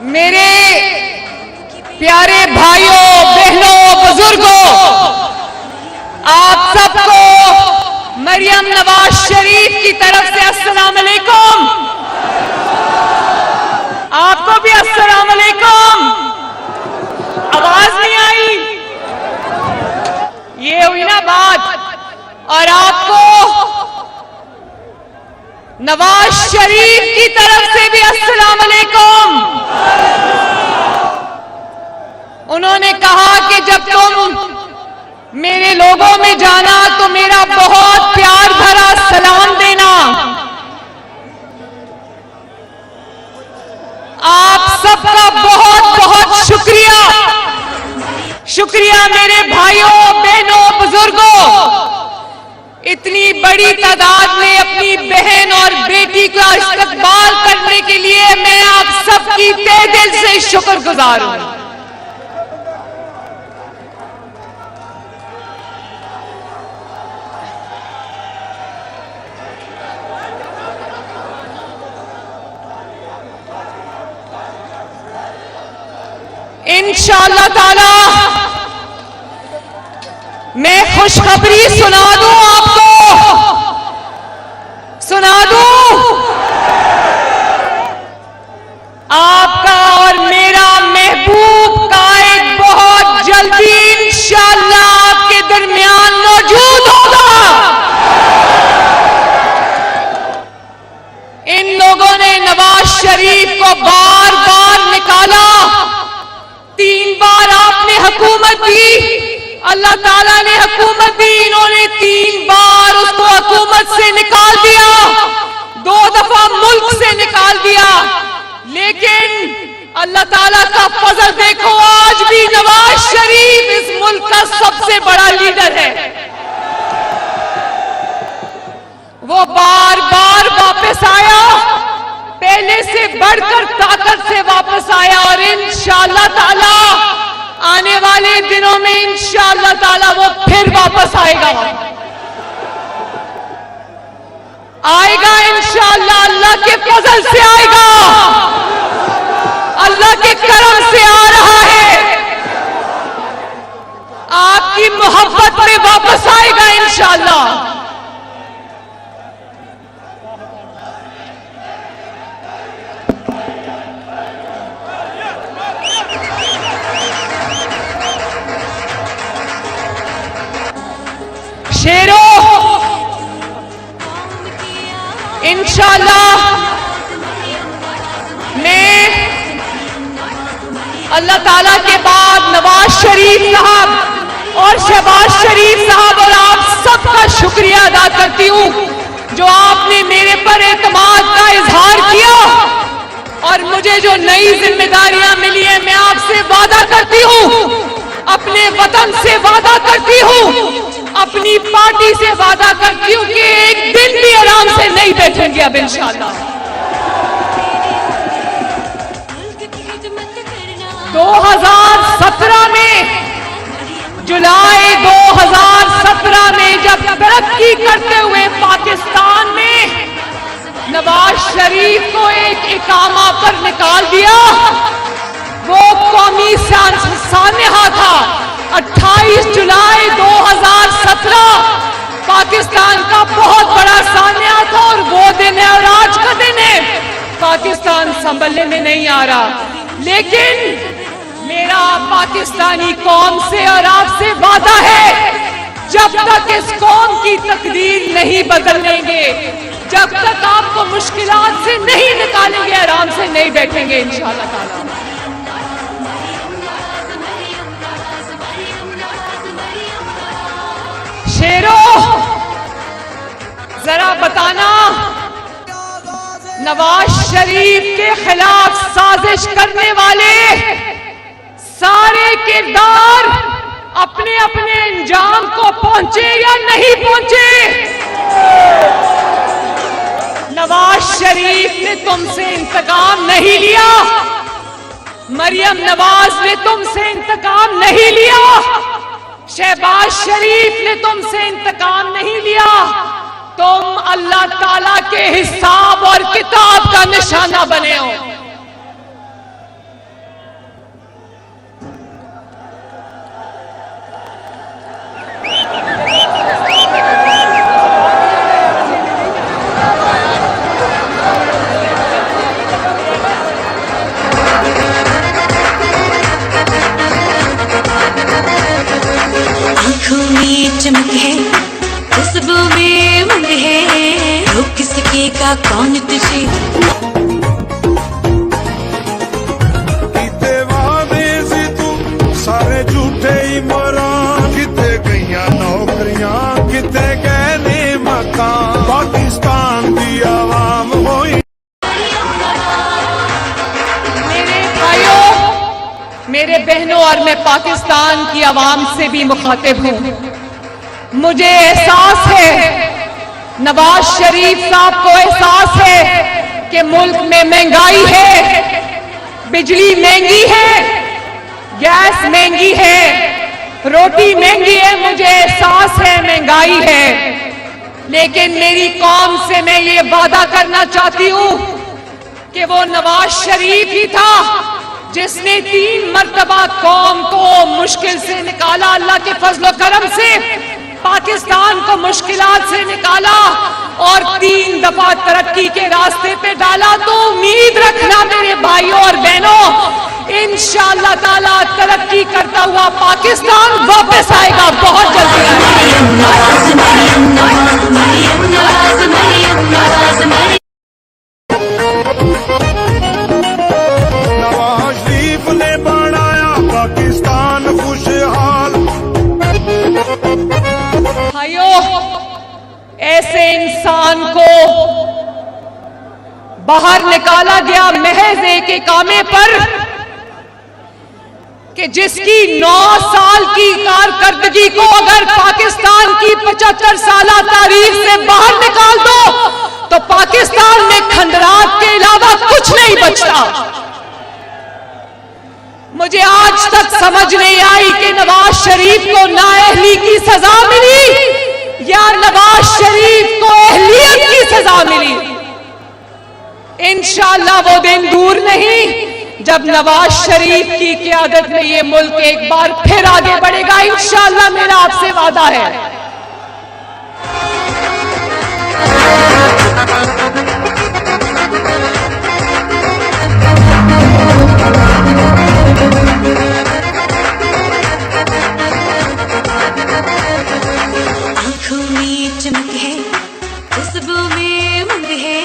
मेरे प्यारे भाइयों, बहनों, बुजुर्गों, आप सबको मरियम नवाज शरीफ की तरफ से अस्सलाम अलैकुम। आपको भी अस्सलाम अलैकुम। आवाज नहीं आई? ये हुई ना बात। और आपको नवाज शरीफ की तरफ से भी अस्सलाम अलैकुम। उन्होंने कहा कि जब तुम मेरे लोगों में जाना तो मेरा बहुत प्यार भरा सलाम देना। आप सबका बहुत बहुत शुक्रिया। शुक्रिया मेरे भाइयों, बहनों, बुजुर्गों। इतनी बड़ी तादाद में अपनी बहन और बेटी का इस्तकबाल करने के लिए मैं आप सबकी तहे दिल से शुक्रगुजार हूं। इंशाअल्लाह ताला मैं खुशखबरी सुना दूं आपको, सुना दूं। आपका और मेरा महबूब कायद बहुत जल्दी इंशाअल्लाह आपके दरमियान मौजूद होगा। इन लोगों ने नवाज शरीफ को बार बार निकाला। 3 बार आपने हुकूमत दी, अल्लाह ताला ने हुकूमत दी, इन्होंने 3 बार उसको हुकूमत से निकाल दिया, 2 दफा मुल्क से निकाल दिया। लेकिन अल्लाह ताला का फजल देखो, आज भी नवाज शरीफ इस मुल्क का सबसे बड़ा लीडर है। वो बार बार वापस आया, पहले से बढ़कर ताकत से वापस आया। और इंशाअल्लाह ताला आने वाले दिनों में इंशाअल्लाह ताला वो फिर वापस आएगा, आएगा इंशाअल्लाह। अल्लाह के फजल से आएगा, अल्लाह के करम से आ रहा है। आपकी मोहब्बत में वापस आएगा इंशाअल्लाह। शेरों, इंशाअल्लाह मैं अल्लाह ताला के बाद नवाज शरीफ साहब और शहबाज शरीफ साहब और आप सबका शुक्रिया अदा करती हूँ, जो आपने मेरे पर एतमाद का इजहार किया और मुझे जो नई जिम्मेदारियां मिली है। मैं आपसे वादा करती हूँ, अपने वतन से वादा करती हूँ, अपनी पार्टी से वादा करती हूं कि एक दिन भी आराम से नहीं बैठेंगे अब इंशाअल्लाह। 2017 में, जुलाई 2017 में जब तरक्की करते हुए पाकिस्तान में नवाज शरीफ को एक इकामा पर निकाल दिया, वो कौमी सानहा था। 28 जुलाई 2017 पाकिस्तान का बहुत बड़ा सान्या था और वो दिन है और आज का दिन है। पाकिस्तान संभलने में नहीं आ रहा, लेकिन मेरा पाकिस्तानी कौम से और आपसे वादा है, जब तक इस कौम की तकदीर नहीं बदलेंगे, जब तक आपको मुश्किलात से नहीं निकालेंगे, आराम से नहीं बैठेंगे इंशाअल्लाह ताला। शेरों, जरा बताना, नवाज शरीफ के खिलाफ साजिश करने वाले सारे किरदार अपने अपने अंजाम को पहुंचे या नहीं पहुंचे? नवाज शरीफ ने तुमसे इंतकाम नहीं लिया, मरियम नवाज ने तुमसे इंतकाम नहीं लिया, शहबाज शरीफ ने तुमसे इंतकाम नहीं लिया। तुम अल्लाह ताला के हिसाब और किताब का निशाना बने हो। मंग है, रोक सकेगा कौन तुझे। किते वादे सी तू सारे झूठे इमरान, किते गईया नौकरियां, किते गए ने मकान, पाकिस्तान दी आवाम होई। मेरे भाइयों, मेरे बहनों, और मैं पाकिस्तान की आवाम से भी मुखातिब हूं। मुझे एहसास है, नवाज शरीफ साहब को एहसास है कि मुल्क में महंगाई है, बिजली महंगी है, गैस महंगी है, रोटी महंगी है। मुझे एहसास है महंगाई है, लेकिन मेरी कौम से मैं ये वादा करना चाहती हूं कि वो नवाज शरीफ ही था जिसने 3 मर्तबा कौम को मुश्किल से निकाला। अल्लाह के फजल करम से पाकिस्तान को मुश्किलात से निकाला और 3 दफा तरक्की के रास्ते पे डाला। तो उम्मीद रखना मेरे भाइयों और बहनों, इंशाअल्लाह ताला तरक्की करता हुआ पाकिस्तान वापस आएगा, बहुत जल्दी नवाज शरीफ ने बनाया पाकिस्तान खुशहाल। भाइयों, ऐसे इंसान को बाहर निकाला गया महज एक कामे पर कि जिसकी 9 साल की कारकर्दगी को अगर पाकिस्तान की 75 साल तारीख से बाहर निकाल दो तो पाकिस्तान में खंडरात के अलावा कुछ नहीं बचता। मुझे आज तक समझ नहीं आई कि नवाज शरीफ को नाअहली की सजा मिली या नवाज शरीफ को अहलियत की सजा मिली। इंशाअल्लाह वो दिन दूर नहीं जब नवाज शरीफ की क़यादत में ये मुल्क एक बार फिर आगे बढ़ेगा। इंशाअल्लाह मेरा आपसे वादा है। आंखों में चमक है, खुशबू में मंग है,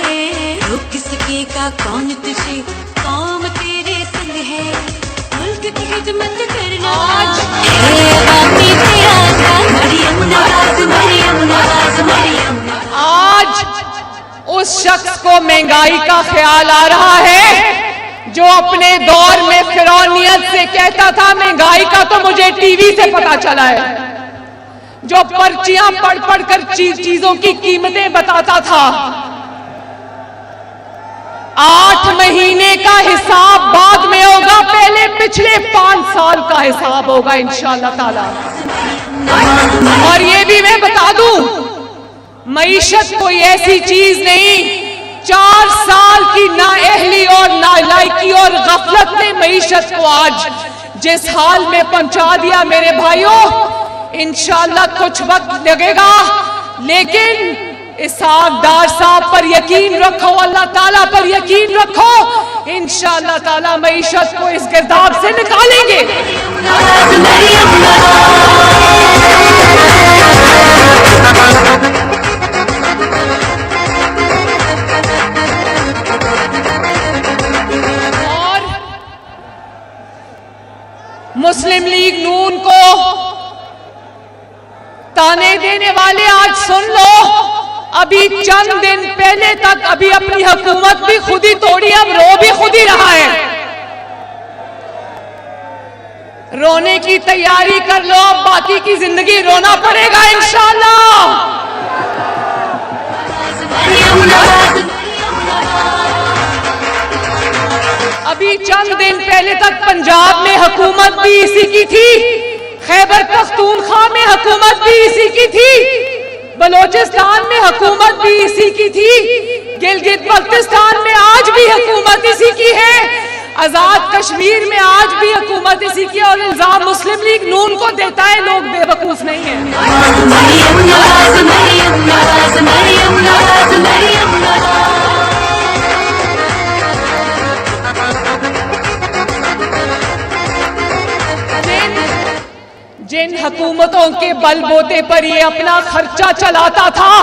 रोक सकेगा कौन तुझे, कौम तेरे संग है, मुल्क की खिदमत करना है अवामी तेरा काम। मरियम नवाज, मरियम नवाज, मरियम नवाज। आज उस शख्स को महंगाई का ख्याल आ रहा है जो अपने दौर में फिरौनियत से कहता था महंगाई का तो मुझे टीवी से पता चला है, जो पर्चियां पढ़ पढ़ कर चीजों की कीमतें बताता था। 8 महीने का हिसाब बाद में होगा, पहले पिछले 5 साल का हिसाब होगा इंशाअल्लाह ताला। और ये भी मैं बता दूं, मईशत कोई ऐसी चीज नहीं, 4 साल की नाअहली और नालायकी और गफलत ने मईशत को आज जिस हाल में पहुंचा दिया मेरे भाइयों, इंशाअल्लाह कुछ वक्त लगेगा, लेकिन इसहाकदार साहब पर यकीन रखो, अल्लाह ताला पर यकीन रखो, इंशाअल्लाह ताला मईशत को इस गिरदाब से निकालेंगे। और मुस्लिम लीग नून को ताने देने वाले आज सुन लो, अभी चंद दिन पहले तक अभी अपनी हुकूमत भी खुद ही तोड़ी, अब रो भी खुद ही रहा है। रोने की तैयारी कर लो, अब बाकी की जिंदगी रोना पड़ेगा इंशाअल्लाह। अभी चंद दिन पहले तक पंजाब में हुकूमत भी इसी की थी, खैबर पख्तूनख्वा में हुकूमत भी इसी की थी, बलोचिस्तान में हुकूमत भी इसी की थी, गिलगित बल्तिस्तान में आज भी हुकूमत इसी की है, आजाद कश्मीर में आज भी हुकूमत इसी की। और इल्जाम मुस्लिम लीग नून को देता है, लोग बेवकूफ नहीं है। जिन हुकूमतों के बलबूते पर ये अपना खर्चा चलाता था,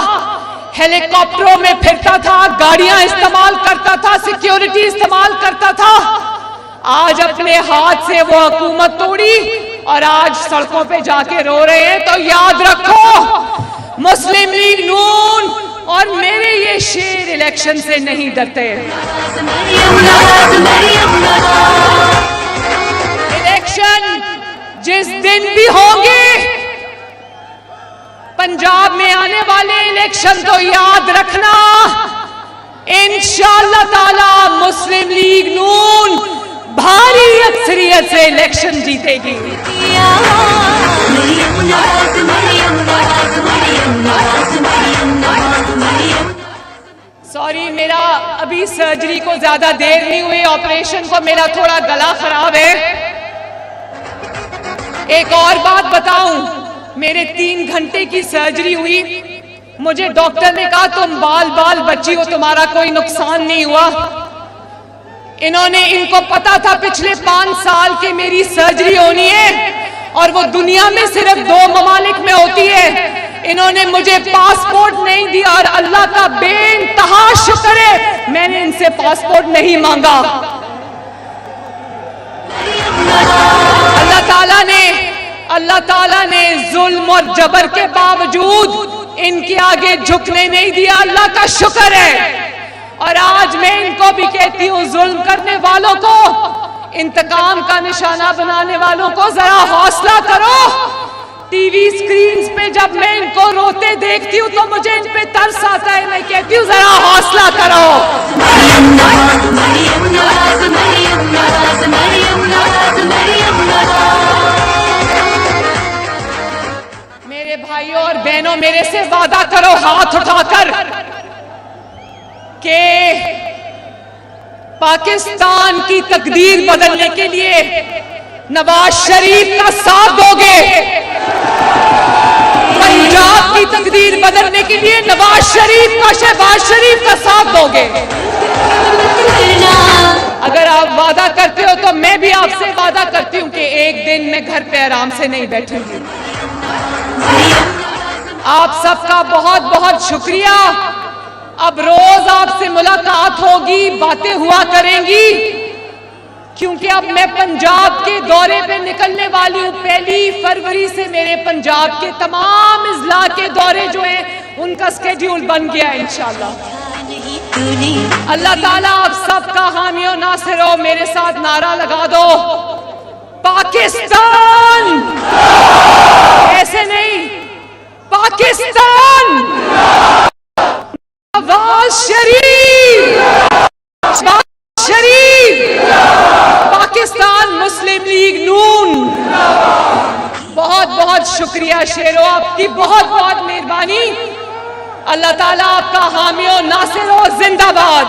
हेलीकॉप्टरों में फिरता था, गाड़ियां इस्तेमाल करता था, सिक्योरिटी इस्तेमाल करता था। आज अपने हाथ से वो हुकूमत तोड़ी और आज सड़कों पे जाके रो रहे हैं। तो याद रखो, मुस्लिम लीग नून और मेरे ये शेर इलेक्शन से नहीं डरते। इलेक्शन जिस दिन भी होंगे, पंजाब में आने वाले इलेक्शन तो याद रखना, इंशाअल्लाह ताला मुस्लिम लीग नून भारी अक्सरियत से इलेक्शन जीतेगी। सॉरी, मेरा अभी सर्जरी को ज्यादा देर नहीं हुई, ऑपरेशन को मेरा थोड़ा गला खराब है। एक और बात बताऊं, मेरे 3 घंटे की सर्जरी हुई। मुझे डॉक्टर ने कहा तुम बाल बच्ची हो, तुम्हारा कोई नुकसान नहीं हुआ। इनको पता था पिछले 5 साल के मेरी सर्जरी होनी है और वो दुनिया में सिर्फ 2 ममालिक में होती है। इन्होंने मुझे पासपोर्ट नहीं दिया और अल्लाह का बेइंतहा शुक्र है मैंने इनसे पासपोर्ट नहीं मांगा। अल्लाह ताला ने जुल्म और जबर के बावजूद इनके आगे झुकने नहीं दिया, अल्लाह का शुक्र है। और आज मैं इनको भी कहती हूँ, जुल्म करने वालों को, इंतकाम का निशाना बनाने वालों को जरा हौसला करो। टीवी स्क्रीन पे जब मैं इनको रोते देखती हूँ तो मुझे इन पे तरस आता है। मैं कहती हूँ जरा हौसला करो। मेरे भाइयों और बहनों, मेरे से वादा करो हाथ उठाकर कि पाकिस्तान की तकदीर बदलने के लिए नवाज शरीफ का साथ दोगे। पंजाब की तकदीर बदलने के लिए नवाज शरीफ का, शहबाज शरीफ का साथ दोगे। अगर आप वादा करते हो तो मैं भी आपसे वादा करती हूं कि एक दिन मैं घर पे आराम से नहीं बैठूंगी। आप सबका बहुत बहुत शुक्रिया। अब रोज आपसे मुलाकात होगी, बातें हुआ करेंगी, क्योंकि अब मैं पंजाब के दौरे पे निकलने वाली हूँ। 1 फरवरी से मेरे पंजाब के तमाम इजला के दौरे जो हैं उनका स्केड्यूल बन गया है इंशाअल्लाह। अल्लाह ताला आप सबका हामी और नासिर हो। मेरे साथ नारा लगा दो, पाकिस्तान। ऐसे नहीं, पाकिस्तान। नवाज शरीफ, पाकिस्तान मुस्लिम लीग नून। बहुत बहुत शुक्रिया शेरो, आपकी बहुत बहुत मेहरबानी। अल्लाह ताला आपका हामी और नासिर हो। जिंदाबाद।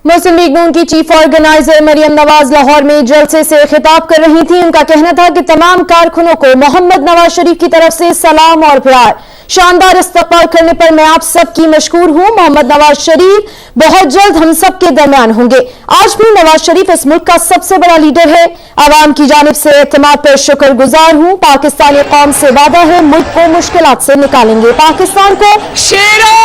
मुस्लिम लीग नून की चीफ ऑर्गेनाइजर मरियम नवाज लाहौर में जलसे से खिताब कर रही थी। उनका कहना था कि तमाम कारकुनों को मोहम्मद नवाज शरीफ की तरफ से सलाम और प्यार। शानदार इस्तकबाल करने पर मैं आप सबकी मशकूर हूं। मोहम्मद नवाज शरीफ बहुत जल्द हम सब के दरमियान होंगे। आज भी नवाज शरीफ इस मुल्क का सबसे बड़ा लीडर है। आवाम की जानिब से एतमाद पर शुक्रगुजार हूं। पाकिस्तानी कौम से वादा है, मुल्क को मुश्किलात से निकालेंगे। पाकिस्तान को शेरों,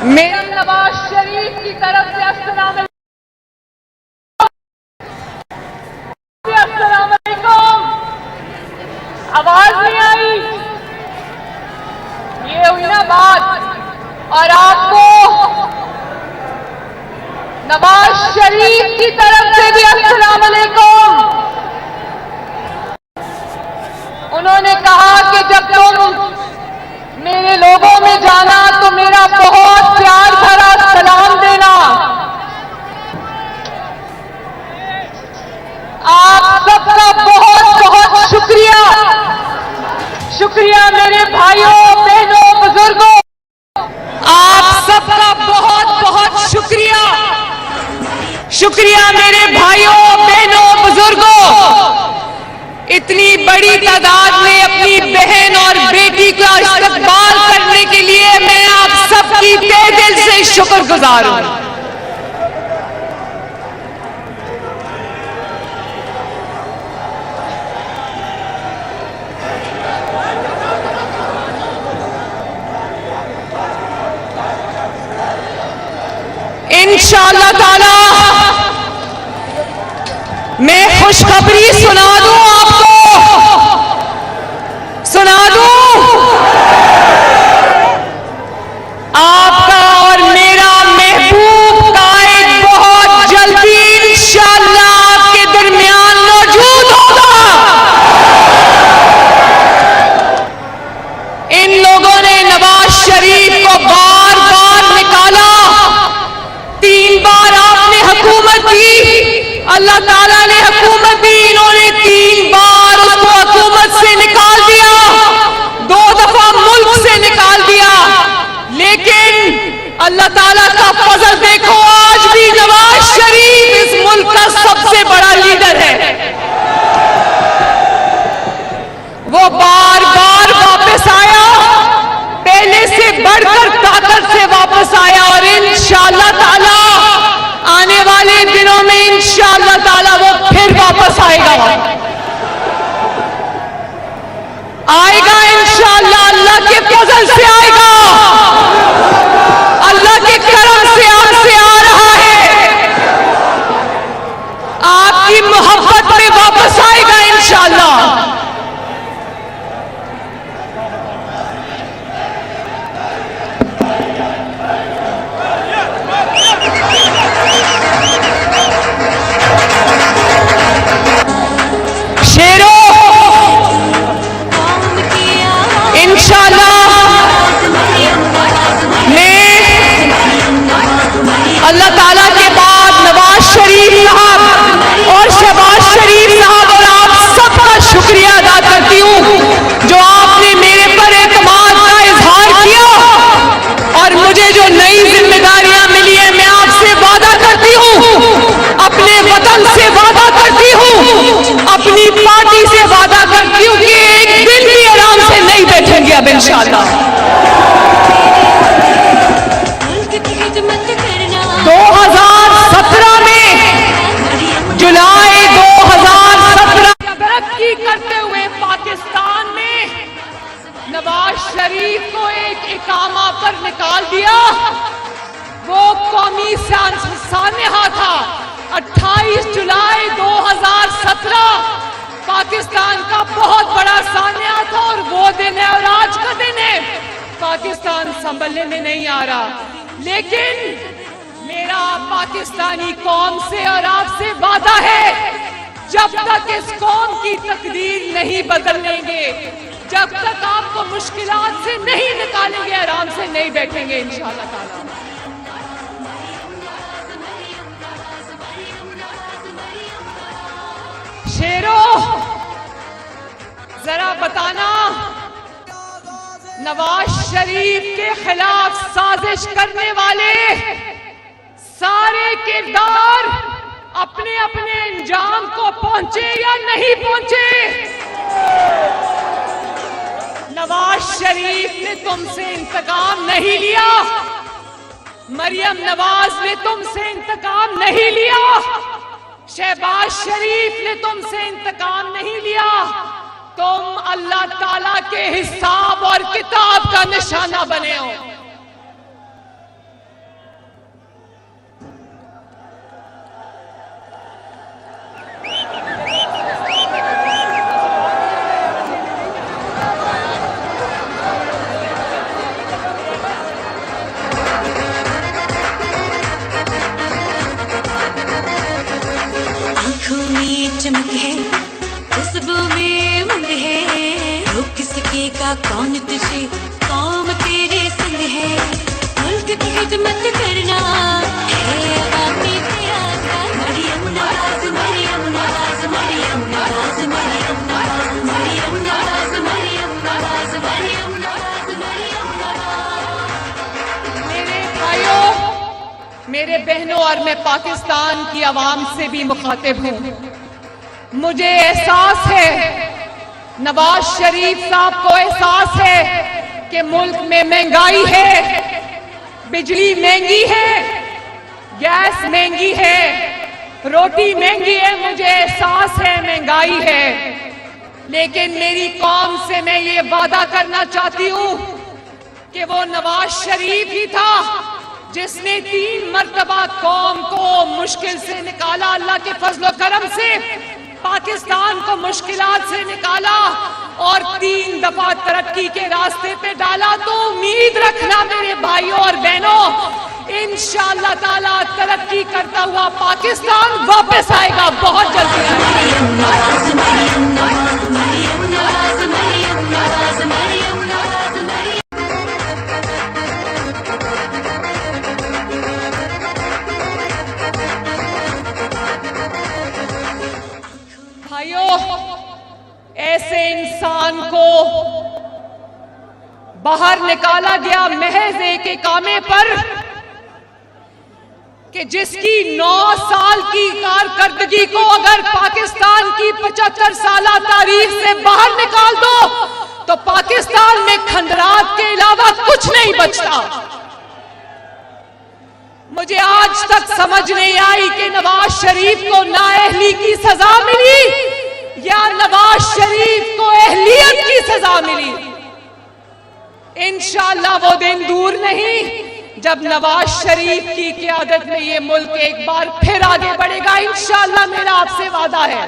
मेरा नवाज शरीफ की तरफ से अस्सलाम अलैकुम। आवाज नहीं आई, ये हुई ना बात। और आपको नवाज शरीफ की तरफ से भी अस्सलाम अलैकुम। उन्होंने कहा कि जब तुम मेरे लोगों में जाना तो मेरा बहुत प्यार भरा सलाम देना। आप सबका बहुत बहुत शुक्रिया। शुक्रिया मेरे भाइयों, बहनों, बुजुर्गों। आप सब शुक्रिया मेरे भाइयों बहनों बुजुर्गों, इतनी बड़ी तादाद में अपनी बहन और बेटी का इस्तकबाल करने के लिए मैं आप सबकी तहे दिल से शुक्रगुजार हूं। इंशाअल्लाह ताला मैं खुशखबरी सुना दूं, आपको सुना दूं, आपका और मेरा महबूब कायद बहुत जल्दी इंशाअल्लाह आपके दरमियान मौजूद होगा। इन लोगों ने नवाज शरीफ को बार बार निकाला, 3 बार आपने हुकूमत दी, अल्लाह ताला ने हुकूमत दी, इन्होंने 3 बार उसको हुकूमत से निकाल दिया, 2 दफा मुल्क से निकाल दिया। लेकिन अल्लाह ताला का फजल देखो, आज भी नवाज शरीफ इस मुल्क का सबसे बड़ा लीडर है। वो बार बार वापस आया, पहले से बढ़कर ताकत से वापस आया, और इंशाअल्लाह ताला आने वाले दिनों में इंशाअल्लाह ताला वो फिर वापस आएगा इंशाअल्लाह। अल्लाह के फजल से आएगा, अल्लाह के करम से आपसे आ रहा है, आपकी मोहब्बत में वापस आएगा इंशाअल्लाह। अल्लाह ताला के बाद नवाज शरीफ साहब और शहबाज शरीफ साहब और आप सबका शुक्रिया अदा करती हूँ, जो आपने मेरे पर एतमाद का इजहार किया और मुझे जो नई जिम्मेदारियां मिली है, मैं आपसे वादा करती हूँ, अपने वतन से वादा करती हूँ, अपनी पार्टी से वादा करती हूँ कि एक दिन भी आराम से नहीं बैठेंगे अब इंशाअल्लाह। 2017 में, जुलाई 2017 तरक्की करते हुए पाकिस्तान में नवाज शरीफ को एक इकामा पर निकाल दिया। वो कौमी सान्हा था। 28 जुलाई 2017 पाकिस्तान का बहुत बड़ा सान्हा था, और वो दिन है और आज का दिन है। पाकिस्तान संभलने में नहीं आ रहा, लेकिन मेरा पाकिस्तानी कौम से और आपसे वादा है, जब तक इस कौम की तकदीर नहीं बदल लेंगे, जब तक आपको मुश्किलात से नहीं निकालेंगे, आराम से नहीं बैठेंगे इंशाअल्लाह ताला। शेरों, जरा बताना, नवाज शरीफ के खिलाफ साजिश करने वाले सारे किरदार अपने अपने अंजाम को पहुंचे या नहीं पहुंचे? नवाज शरीफ ने तुमसे इंतकाम नहीं लिया, मरियम नवाज ने तुमसे इंतकाम नहीं लिया, शहबाज शरीफ ने तुमसे इंतकाम नहीं लिया। तुम अल्लाह ताला के हिसाब और किताब का निशाना बने हो। आंखों में चमक है, खुशबू में उमंग है, रुख किसके का कौन तुझे, कौम तेरे संग है, मुल्क की खिदमत करना है अपनी तेरा काम। मरियम नवाज, मरियम नवाज, मरियम नवाज, मरियम नवाज, मरियम नवाज, मरियम नवाज, मरियम नवाज, मरियम नवाज। मेरे भाइयों, मेरे बहनों, और मैं पाकिस्तान की आवाम से भी मुखातिब हूं। मुझे एहसास है, नवाज शरीफ साहब को एहसास है कि मुल्क में महंगाई है, बिजली महंगी है, गैस महंगी है, रोटी महंगी है। मुझे एहसास है महंगाई है, लेकिन मेरी कौम से मैं ये वादा करना चाहती हूं कि वो नवाज शरीफ ही था जिसने 3 मर्तबा कौम को मुश्किल से निकाला, अल्लाह के फजल करम से पाकिस्तान को मुश्किलात से निकाला और 3 दफा तरक्की के रास्ते पे डाला। तो उम्मीद रखना मेरे भाइयों और बहनों, इंशाअल्लाह ताला तरक्की करता हुआ पाकिस्तान वापस आएगा, बहुत जल्दी आएगा। भाइयों, ऐसे इंसान को बाहर निकाला गया महज एक कामे पर कि जिसकी 9 साल की कारकर्दगी को अगर पाकिस्तान की 75 साला तारीख से बाहर निकाल दो तो पाकिस्तान में खंडरात के अलावा कुछ नहीं बचता। मुझे आज तक समझ नहीं आई कि नवाज शरीफ को नाअहली की सजा मिली या नवाज शरीफ को अहलियत की सजा मिली। इंशाअल्लाह वो दिन दूर नहीं जब नवाज शरीफ की क़यादत में ये मुल्क एक बार फिर आगे बढ़ेगा। इंशाअल्लाह मेरा आपसे वादा है।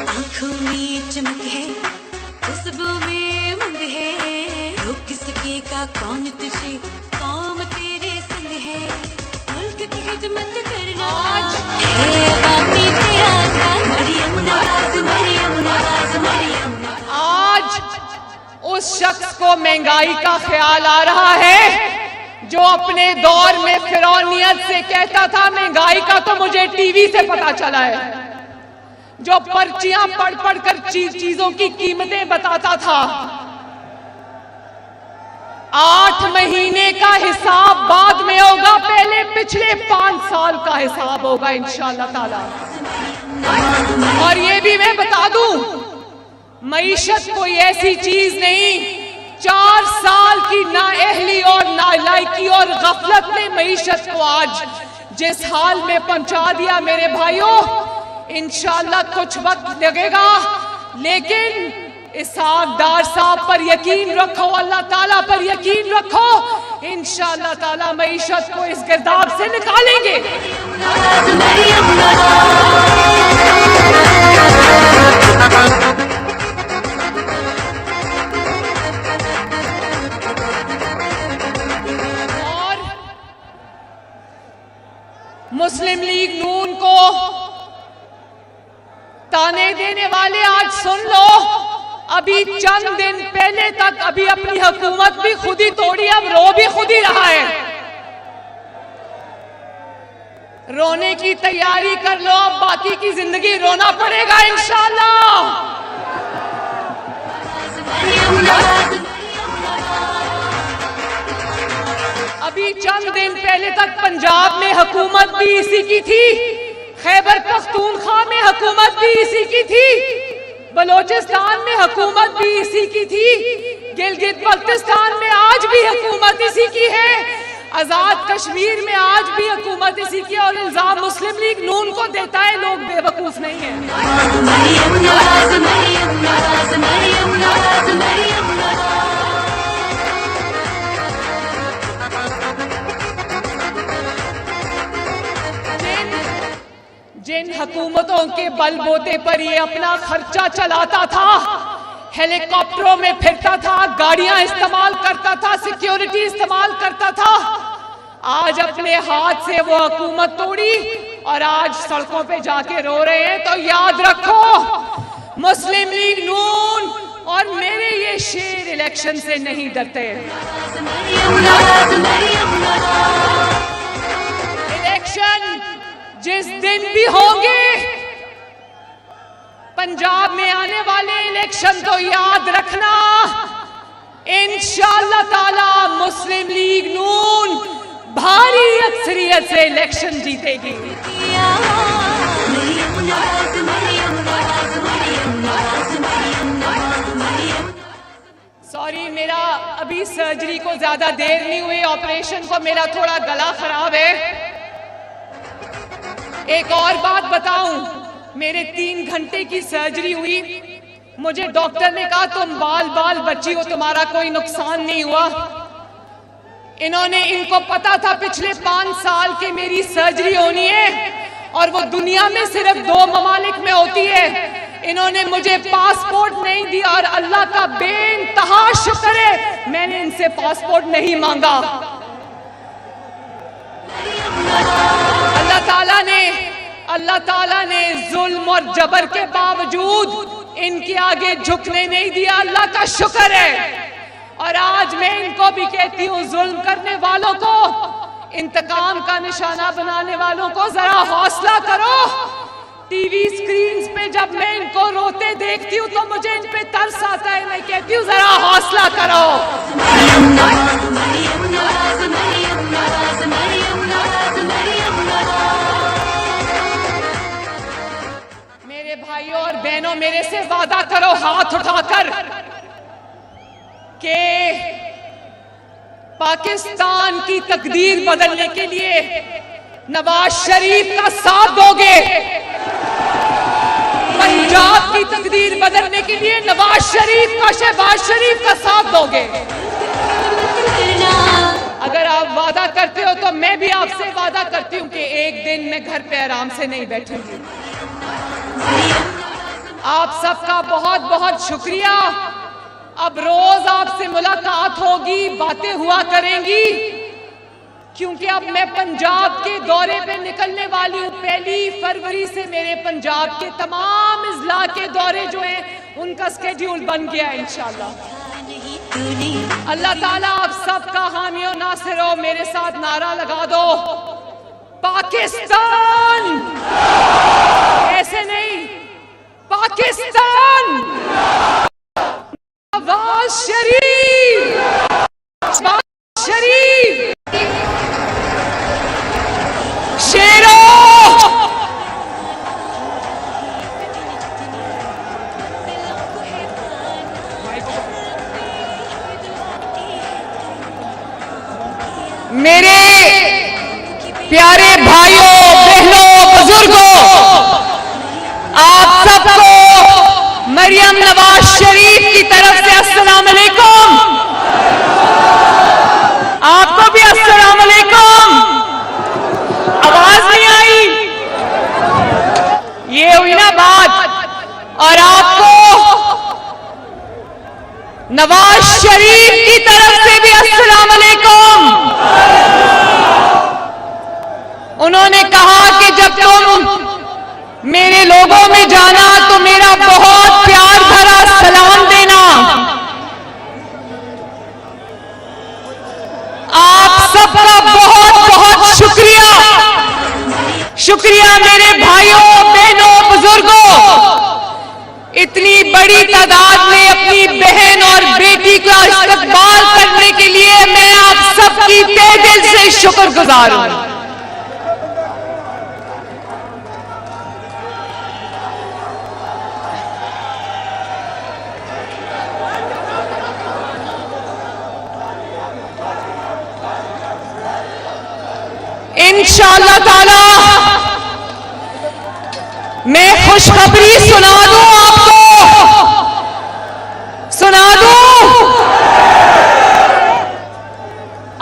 आंखों में चमक है, खुशबू में उमंग है, रोक किसके का कौन तुझे, कौम तेरे संग है, मुल्क की खिदमत करना है अवामी तेरा काम। मरियम नवाज, मरियम नवाज, मरियम नवाज। आज उस शख्स को महंगाई का ख्याल आ रहा है जो अपने दौर में फिरौनियत से कहता था महंगाई का तो मुझे टीवी से पता चला है, जो पर्चियां पढ़ पढ़ कर चीजों की कीमतें बताता था। 8 महीने का हिसाब बाद में होगा, पहले पिछले 5 साल का हिसाब होगा इंशाअल्लाह ताला। और ये भी मैं बता दूं, मईशत कोई ऐसी चीज नहीं, 4 साल की नाअहली और नालायकी और गफलत ने मईशत को आज जिस हाल में पहुंचा दिया। मेरे भाइयों, इंशाअल्लाह कुछ वक्त लगेगा, लेकिन इसहाकडार साहब पर यकीन रखो, अल्लाह ताला पर यकीन रखो, इंशाअल्लाह ताला मईशत को इस गिरदाब से निकालेंगे। और मुस्लिम लीग नून को ताने देने वाले आज सुन लो, अभी चंद दिन पहले तक अभी अपनी हुकूमत भी खुद ही तोड़ी, अब रो भी खुद ही रहा है। रोने की तैयारी कर लो, अब बाकी की जिंदगी रोना पड़ेगा इंशाअल्लाह। अभी चंद दिन पहले तक पंजाब में हुकूमत भी इसी की थी, खैबर पख्तूनख्वा में हुकूमत भी इसी की थी, बलोचिस्तान में हुकूमत भी इसी की थी, गिलगित बल्तिस्तान में आज भी हुकूमत इसी की है, आजाद कश्मीर में आज भी हुकूमत इसी की। और इल्जाम मुस्लिम लीग नून को देता है, लोग बेवकूफ नहीं है। जिन हुकूमतों के बलबूते पर ये अपना खर्चा चलाता था, हेलीकॉप्टरों में फिरता था, गाड़ियां इस्तेमाल करता था, सिक्योरिटी इस्तेमाल करता था, आज अपने हाथ से वो हुकूमत तोड़ी और आज सड़कों पे जाके रो रहे हैं। तो याद रखो, मुस्लिम लीग नून और मेरे ये शेर इलेक्शन से नहीं डरते। आने वाले इलेक्शन तो याद रखना, इंशाअल्लाह ताला मुस्लिम लीग नून भारी अक्सरियत से इलेक्शन जीतेगी। सॉरी, मेरा अभी सर्जरी को ज्यादा देर नहीं हुई, ऑपरेशन को मेरा थोड़ा गला खराब है। एक और बात बताऊं, मेरे 3 घंटे की सर्जरी हुई। मुझे डॉक्टर ने कहा तुम बाल बाल बची हो, तुम्हारा कोई नुकसान नहीं हुआ। इनको पता था पिछले 5 साल के मेरी सर्जरी होनी है और वो दुनिया में सिर्फ 2 ममालिक में होती है। इन्होंने मुझे पासपोर्ट नहीं दिया और अल्लाह का बेइंतहा शुक्र है मैंने इनसे पासपोर्ट नहीं मांगा। अल्लाह ताला ने जुल्म और जबर के बावजूद इनके आगे झुकने नहीं दिया, अल्लाह का शुक्र है। और आज मैं इनको भी कहती हूँ, जुल्म करने वालों को, इंतकाम का निशाना बनाने वालों को जरा हौसला करो। टीवी स्क्रीन पे जब मैं इनको रोते देखती हूँ तो मुझे इन पे तरस आता है। मैं कहती हूँ जरा हौसला करो। मेरे भाइयों और बहनों, मेरे से वादा करो हाथ उठाकर कि पाकिस्तान की तकदीर बदलने के लिए नवाज शरीफ का साथ दोगे। पंजाब की तकदीर बदलने के लिए नवाज शरीफ का, शहबाज शरीफ का साथ दोगे। अगर आप वादा करते हो तो मैं भी आपसे वादा करती हूँ कि एक दिन मैं घर पे आराम से नहीं बैठूंगी। आप सबका बहुत बहुत शुक्रिया। अब रोज आपसे मुलाकात होगी, बातें हुआ करेंगी, क्योंकि अब मैं पंजाब के दौरे पे निकलने वाली हूँ। 1 फरवरी से मेरे पंजाब के तमाम इजला के दौरे जो हैं उनका स्केड्यूल बन गया है इंशाल्लाह। अल्लाह ताला आप सबका हामी और नासिर हो। मेरे साथ नारा लगा दो, पाकिस्तान, ऐसे नहीं, पाकिस्तान, नवाज शरीफ, नवाज शरीफ, शेरों। मेरे प्यारे भाइयों, बहनों, बुजुर्गों, आप सबको मरियम नवाज शरीफ की तरफ से अस्सलाम वालेकुम। आपको भी अस्सलाम वालेकुम। आवाज नहीं आई, ये हुई ना बात। और आपको नवाज शरीफ की तरफ से भी अस्सलाम वालेकुम। उन्होंने कहा कि जब तुम मेरे लोगों में जाना तो मेरा बहुत प्यार भरा सलाम देना। आप सबका बहुत बहुत शुक्रिया। शुक्रिया मेरे भाइयों, बहनों, बुजुर्गों। इतनी बड़ी तादाद में अपनी बहन और बेटी का इस्तकबाल करने के लिए मैं आप सबकी तहे दिल से शुक्रगुजार हूं। इंशाअल्लाह ताला मैं खुशखबरी सुना दूं, आपको सुना दूं।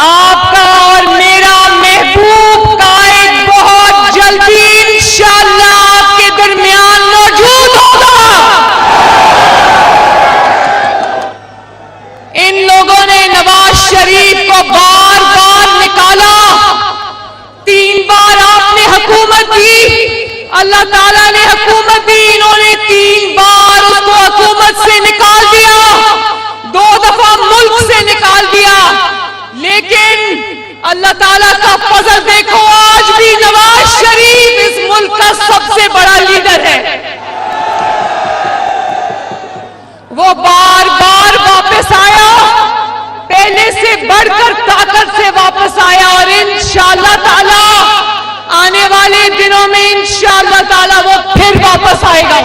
आपका और मेरा महबूब कायद बहुत जल्दी इंशाअल्लाह आपके दरमियान मौजूद होगा। इन लोगों ने नवाज शरीफ को बार बार निकाला, 3 बार आपने हुकूमत दी, अल्लाह ताला ने हुकूमत दी, इन्होंने 3 बार उसको हुकूमत से निकाल दिया, 2 दफा मुल्क से निकाल दिया। लेकिन अल्लाह ताला का फजल देखो, आज भी नवाज शरीफ इस मुल्क का सबसे बड़ा लीडर है। बार बार वापस आया, पहले से बढ़कर ताकत से वापस आया और इंशाअल्लाह ताला आने वाले दिनों में इंशाअल्लाह ताला वो फिर वापस आएगा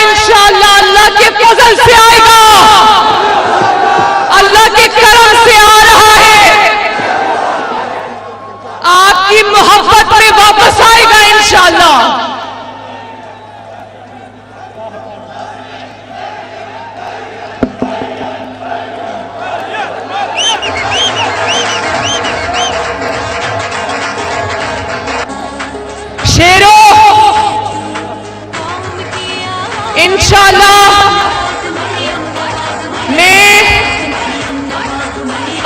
इंशाअल्लाह। अल्लाह के फजल से आएगा, अल्लाह के करम से आ रहा है, आपकी मोहब्बत में वापस आएगा इंशाअल्लाह। शेरों, इंशाअल्लाह मैं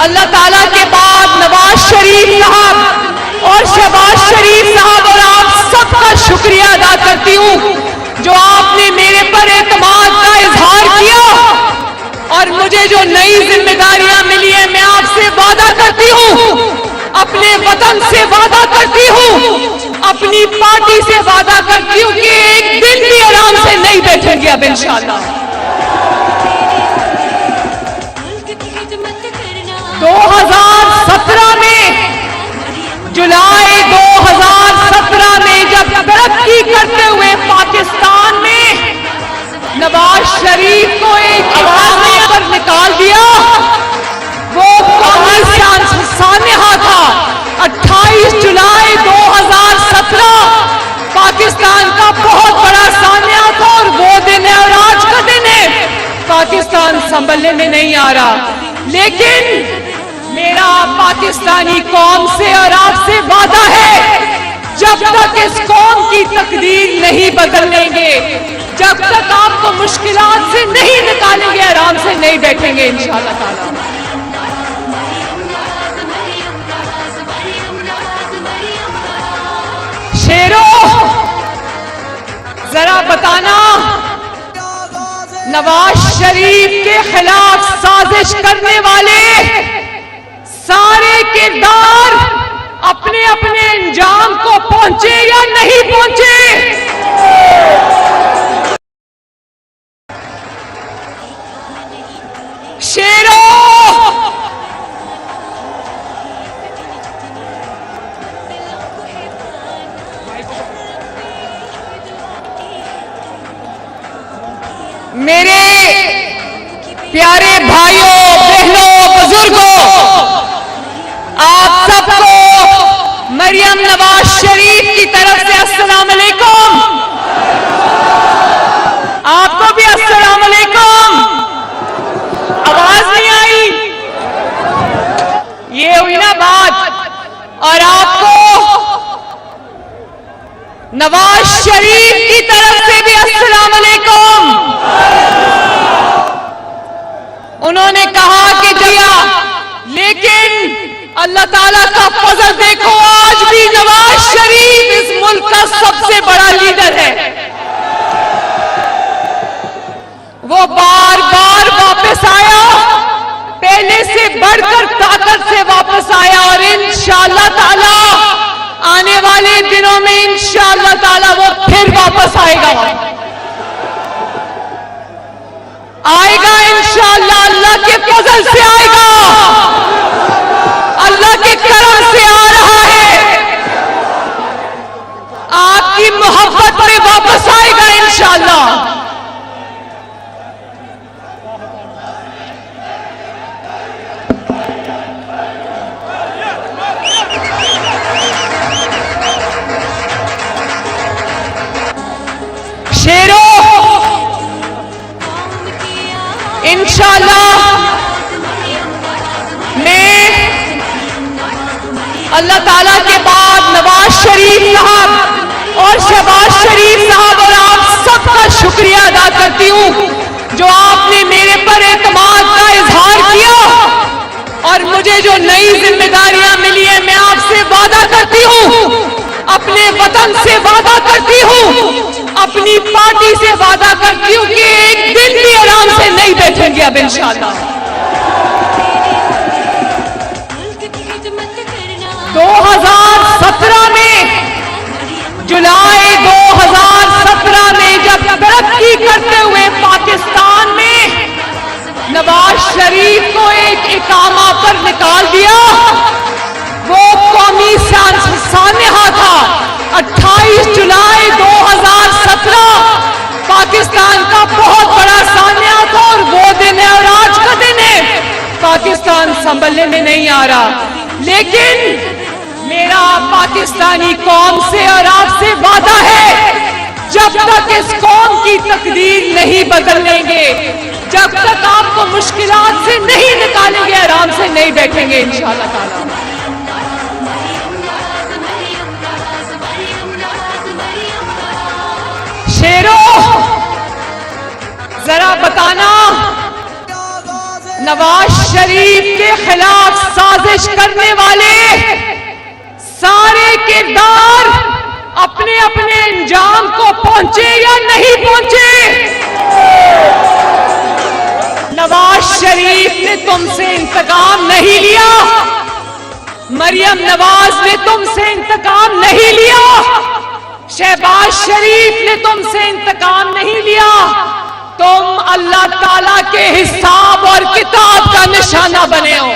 अल्लाह ताला के बाद नवाज शरीफ साहब और शहबाज शरीफ साहब और आप सबका शुक्रिया अदा करती हूँ जो आपने मेरे पर एतमाद का इजहार किया और मुझे जो नई जिम्मेदारियां मिली है, मैं आपसे वादा करती हूँ, अपने वतन से वादा करती हूँ, अपनी पार्टी से वादा करती हूँ कि एक दिन भी आराम से नहीं बैठेंगे अब इंशाअल्लाह। 2017 में, जुलाई 2017 में जब तरक्की करते हुए पाकिस्तान में नवाज शरीफ को एक आवाज पर निकाल दिया, वो कौमी सान्हा था। 28 जुलाई 2017 पाकिस्तान का बहुत बड़ा सान्हा था और वो दिन है और आज का दिन है। पाकिस्तान संभलने में नहीं आ रहा, लेकिन मेरा पाकिस्तानी कौम से और आपसे वादा है, जब तक इस कौम की तकदीर नहीं बदल लेंगे, जब तक आपको मुश्किलात से नहीं निकालेंगे, आराम से नहीं बैठेंगे इंशाअल्लाह ताला। शेरों, जरा बताना, नवाज शरीफ के खिलाफ साजिश करने वाले सारे किरदार अपने अपने अंजाम को पहुंचे या नहीं पहुंचे? शेरों, मेरे प्यारे भाइयों, बहनों, बुजुर्गों, आप सबको मरियम नवाज शरीफ की तरफ से अस्सलाम अलैकुम। आपको भी अस्सलाम अलैकुम। आवाज नहीं आई? ये हुई ना बात। और आपको नवाज शरीफ की तरफ से भी अस्सलाम अलैकुम। उन्होंने कहा कि दिया, लेकिन अल्लाह ताला का फजल देखो, आज भी नवाज शरीफ इस मुल्क का सबसे बड़ा लीडर है। वो बार बार वापस आया, पहले से बढ़कर ताकत से वापस आया और इंशाअल्लाह ताला आने वाले दिनों में इंशाअल्लाह ताला वो फिर वापस आएगा इंशाअल्लाह। अल्लाह के फजल से आएगा, अल्लाह के करम से आ रहा है, आपकी मोहब्बत में वापस आएगा इंशाअल्लाह। शेरों, इंशाअल्लाह मैं अल्लाह ताला के बाद नवाज शरीफ साहब और शहबाज शरीफ साहब और आप सबका शुक्रिया अदा करती हूँ जो आपने मेरे पर एतमाद का इजहार किया और मुझे जो नई जिम्मेदारियां मिली है, मैं आपसे वादा करती हूँ, अपने वतन से वादा करती हूँ, अपनी पार्टी से वादा करती हूँ कि एक दिन भी आराम से नहीं बैठेंगे अब इंशाअल्लाह। 2017 में, जुलाई 2017 में जब शरीफ को एक इकामा पर निकाल दिया। वो कौमी सान्या था 28 जुलाई 2017 पाकिस्तान का बहुत बड़ा सान्या था और वो दिन है और आज का दिन है। पाकिस्तान संभलने में नहीं आ रहा, लेकिन मेरा पाकिस्तानी कौम से और आपसे वादा है, जब तक इस कौम की तकदीर नहीं बदलेंगे, जब तक आपको मुश्किलात से नहीं निकालेंगे, आराम से नहीं बैठेंगे इंशाअल्लाह ताला। शेरों, जरा बताना, नवाज शरीफ के खिलाफ साजिश करने वाले सारे किरदार अपने अपने अंजाम को पहुंचे या नहीं पहुंचे? नवाज शरीफ ने तुमसे इंतकाम नहीं लिया, मरियम नवाज ने तुमसे इंतकाम नहीं लिया, शहबाज शरीफ ने तुमसे इंतकाम नहीं लिया। तुम अल्लाह ताला के हिसाब और किताब का निशाना बने हो।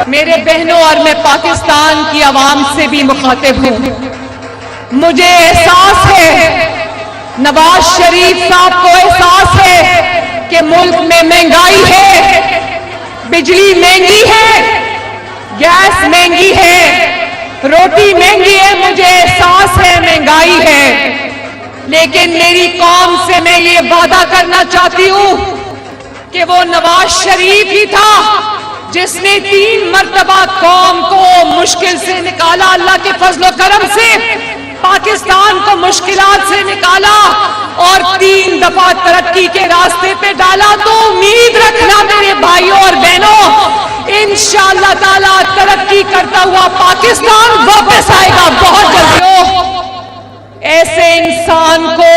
मेरे बहनों, और मैं पाकिस्तान की आवाम से भी मुखातिब हूं, मुझे एहसास है, नवाज शरीफ साहब को एहसास है कि मुल्क में महंगाई है, बिजली महंगी है, गैस महंगी है, रोटी महंगी है, मुझे एहसास है महंगाई है। लेकिन मेरी कौम से मैं ये वादा करना चाहती हूं कि वो नवाज शरीफ ही था जिसने 3 मर्तबा कौम को मुश्किल से निकाला, अल्लाह के फजलो करम से पाकिस्तान को मुश्किलात से निकाला और 3 दफा तरक्की के रास्ते पे डाला। तो उम्मीद रखना मेरे भाइयों और बहनों, इंशाअल्लाह ताला तरक्की करता हुआ पाकिस्तान वापस आएगा बहुत जल्दी। ऐसे इंसान को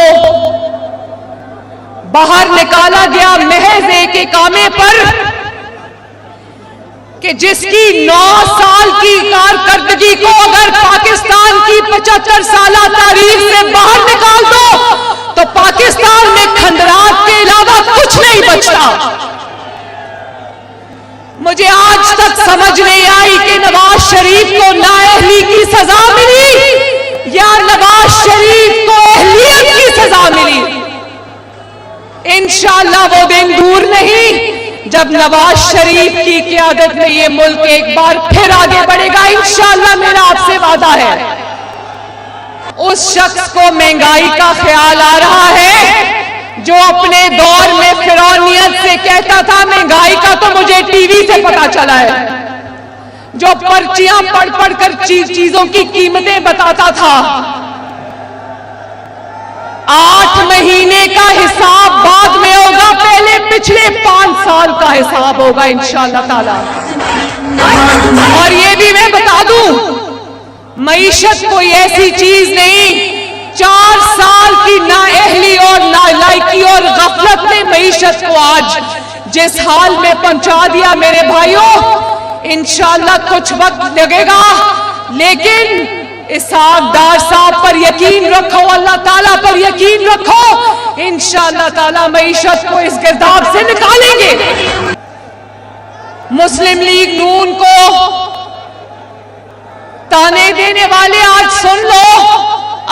बाहर निकाला गया महज एक इकामे पर कि जिसकी 9 साल की कारकर्दगी को अगर पाकिस्तान की 75 साल तारीख से बाहर निकाल दो तो पाकिस्तान में खंडरात के अलावा कुछ नहीं बचता। मुझे आज तक समझ नहीं आई कि नवाज शरीफ को नाअहली की सजा मिली या नवाज शरीफ को अहलियत की सजा मिली। इंशाअल्लाह वो दिन दूर नहीं जब नवाज शरीफ की क़यादत में ये मुल्क एक बार फिर आगे बढ़ेगा, इंशाअल्लाह मेरा आपसे वादा है। उस शख्स को महंगाई का ख्याल आ रहा है जो अपने दौर में फिरौनियत से कहता था महंगाई का तो मुझे टीवी से पता चला है, जो पर्चियां पढ़ पढ़ कर चीजों की कीमतें बताता था। 8 महीने का हिसाब बाद में होगा, पहले पिछले 5 साल का हिसाब होगा इंशाअल्लाह ताला। और ये भी मैं बता दूं, मईशत कोई ऐसी चीज नहीं, 4 साल की नाअहली और नालायकी और गफलत ने मईशत को आज जिस हाल में पहुंचा दिया मेरे भाइयों, इंशाअल्लाह कुछ वक्त लगेगा, लेकिन इसहाकदार साहब पर यकीन रखो, अल्लाह ताला पर यकीन रखो, इंशाअल्लाह ताला मईशत को इस गिरदाब से निकालेंगे। मुस्लिम लीग नून को ताने देने वाले आज सुन लो,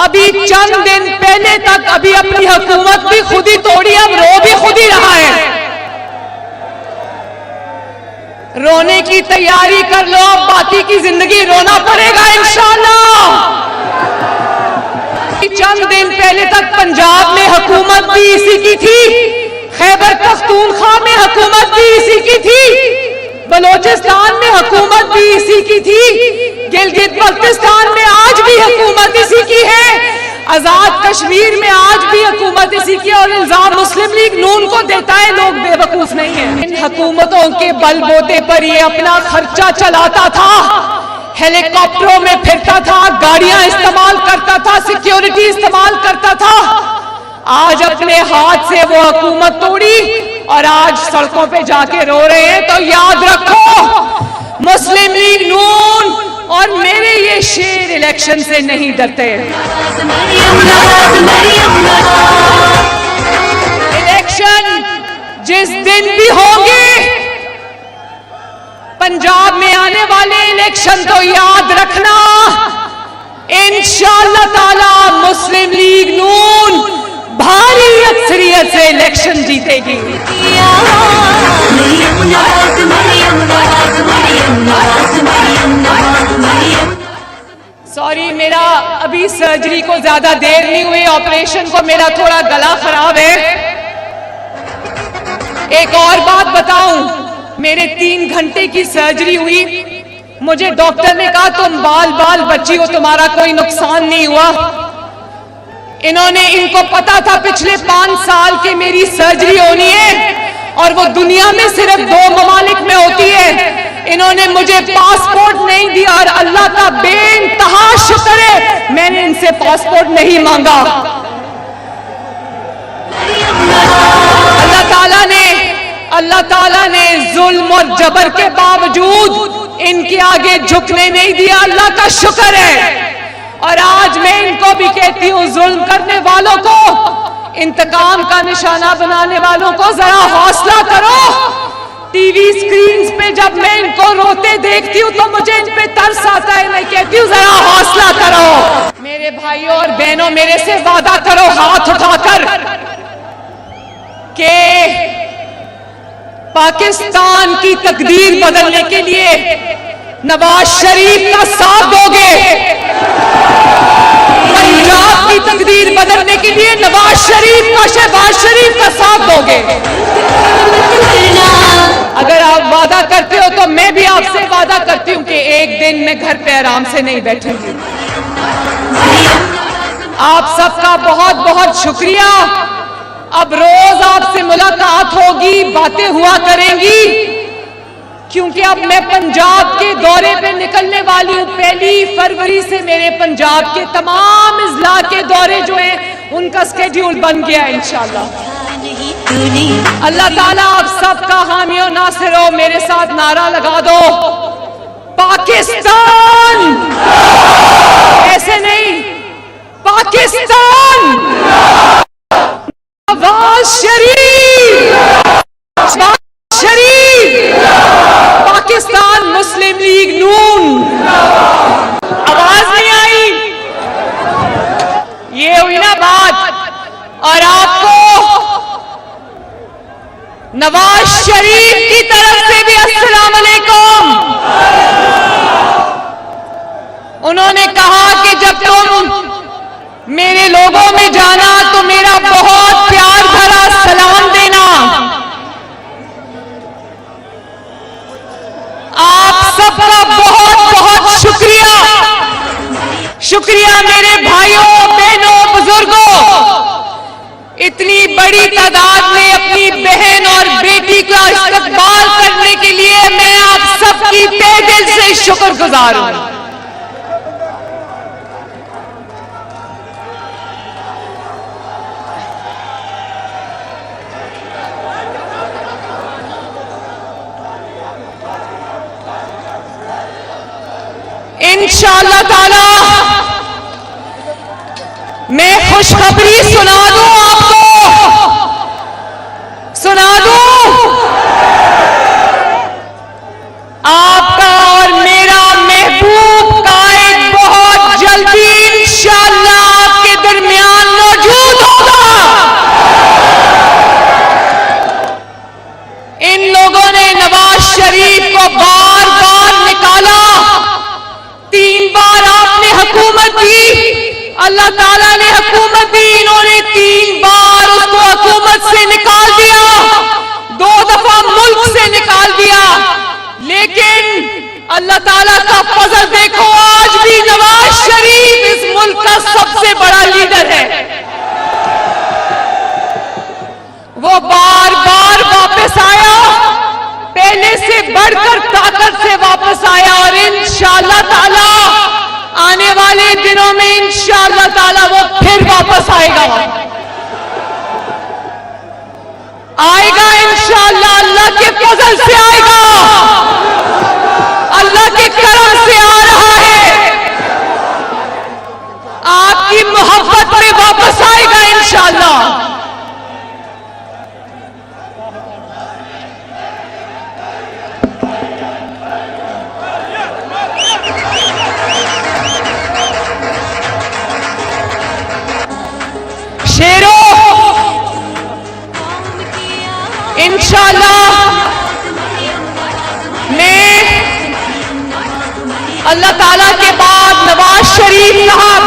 अभी चंद दिन पहले तक अभी अपनी हुकूमत भी खुद ही तोड़ी, अब रो भी खुद ही रहा है। रोने की तैयारी कर लो, अब बाकी की जिंदगी रोना पड़ेगा इंशाअल्लाह। चंद दिन पहले तक पंजाब में हुकूमत भी इसी की थी, खैबर पख्तूनख्वा में हुकूमत भी इसी की थी, बलोचिस्तान में हुकूमत भी इसी की थी, गिलगित बल्तिस्तान में आज भी हुकूमत इसी की है, आजाद कश्मीर में आज भी हुकूमत इसी की। और इल्जाम मुस्लिम लीग नून को देता है, लोग बेवकूफ नहीं है। इन हुकूमतों के बलबूते पर ये अपना खर्चा चलाता था, हेलीकॉप्टरों में फिरता था, गाड़ियां इस्तेमाल करता था, सिक्योरिटी इस्तेमाल करता था। आज अपने हाथ से वो हुकूमत तोड़ी और आज सड़कों पे जाके रो रहे हैं, तो याद रखो मुस्लिम लीग नून और मेरे ये शेर इलेक्शन से नहीं डरते। इलेक्शन जिस दिन भी होंगे, पंजाब में आने वाले इलेक्शन तो याद रखना, इंशाअल्लाह ताला मुस्लिम लीग नून भारी अक्सरियत से इलेक्शन जीतेगी। सॉरी, मेरा अभी सर्जरी को ज्यादा देर नहीं हुई, ऑपरेशन को मेरा थोड़ा गला खराब है। एक और बात बताऊं, मेरे 3 घंटे की सर्जरी हुई, मुझे डॉक्टर ने कहा तुम बाल बाल बची हो, तुम्हारा कोई नुकसान नहीं हुआ। इनको पता था पिछले 5 साल की मेरी सर्जरी होनी है और वो दुनिया में सिर्फ 2 ममालिक में होती है। इन्होंने मुझे पासपोर्ट नहीं दिया और अल्लाह का बेइंतहा शुक्र है मैंने इनसे पासपोर्ट नहीं मांगा। अल्लाह ताला ने जुल्म और जबर के बावजूद इनके आगे झुकने नहीं दिया, अल्लाह का शुक्र है। और आज मैं इनको भी कहती हूं, जुल्म करने वालों को, इंतकाम का निशाना बनाने वालों को जरा हौसला करो। टीवी स्क्रीन पे जब मैं इनको रोते देखती हूँ तो मुझे इन पे तरस आता है, मैं कहती हूँ जरा हौसला करो। मेरे भाइयों और बहनों, मेरे से वादा करो हाथ उठाकर कि पाकिस्तान की तकदीर बदलने के लिए नवाज शरीफ का साथ दोगे, पंजाब की तकदीर बदलने के लिए नवाज शरीफ का, शहबाज शरीफ का साथ दोगे। अगर आप वादा करते हो तो मैं भी आपसे वादा करती हूं कि एक दिन मैं घर पे आराम से नहीं बैठूंगी। आप सबका बहुत बहुत शुक्रिया। अब रोज आपसे मुलाकात होगी, बातें हुआ करेंगी, क्योंकि अब मैं पंजाब के दौरे पे निकलने वाली हूँ। 1 फरवरी से मेरे पंजाब के तमाम इजला के दौरे जो हैं उनका स्केड्यूल बन गया है इंशाल्लाह। अल्लाह ताला आप सबका हामी और नासिर हो। मेरे साथ नारा लगा दो, पाकिस्तान, ऐसे नहीं, पाकिस्तान, नवाज शरीफ, पाकिस्तान मुस्लिम लीग नून। आवाज नहीं आई, ये हुई ना बात। और आपको नवाज शरीफ की तरफ से भी अस्सलाम वालेकुम। उन्होंने कहा कि जब तुम मेरे लोगों में जाना तो मेरा बहुत प्यार भरा सलाम देना। आप सबका बहुत बहुत शुक्रिया। शुक्रिया मेरे भाइयों, बहनों, बुजुर्गों। इतनी बड़ी तादाद में अपनी बहन और बेटी का इस्तकबाल करने के लिए मैं आप सबकी तहे दिल से शुक्रगुजार हूं। इंशाअल्लाह ताला मैं खुशखबरी सुना दूं आपको, सुना दूं। आपका और मेरा महबूब कायद बहुत जल्दी इंशाअल्लाह आपके दरमियान मौजूद होगा। इन लोगों ने नवाज शरीफ को बार बार निकाला, 3 बार आपने हुकूमत दी, अल्लाह ताला ने हुकूमत दी, इन्होंने 3 बार उसको हुकूमत से निकाल दिया, 2 दफा मुल्क से निकाल दिया। लेकिन अल्लाह ताला का फजल देखो, आज भी नवाज शरीफ इस मुल्क का सबसे बड़ा लीडर है। वो बार बार वापस आया, पहले से बढ़कर ताकत से वापस आया, और इंशाअल्लाह ताला आने वाले दिनों में इंशाअल्लाह ताला वो फिर वापस आएगा इंशाअल्लाह। इंशाअल्लाह अल्लाह के फजल से आएगा, अल्लाह के करम से आ रहा है, आपकी मोहब्बत में वापस आएगा इंशाअल्लाह। शेरों, इंशाअल्लाह मैं अल्लाह ताला के बाद नवाज शरीफ साहब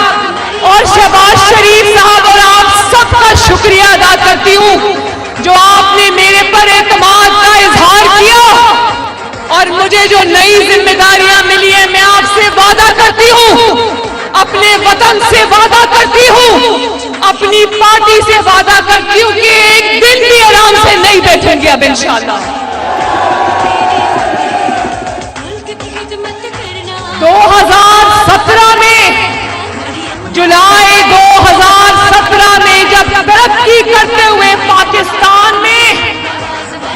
और शहबाज शरीफ साहब और आप सबका शुक्रिया अदा करती हूँ जो आपने मेरे पर एतमाद का इजहार किया और मुझे जो नई जिम्मेदारियां मिली है, मैं आपसे वादा करती हूँ, अपने वतन से वादा करती हूँ, अपनी पार्टी से वादा करती हूँ कि एक दिन भी आराम से नहीं बैठेंगे अब इंशाअल्लाह। 2017 में, जुलाई 2017 में जब तरक्की करते हुए पाकिस्तान में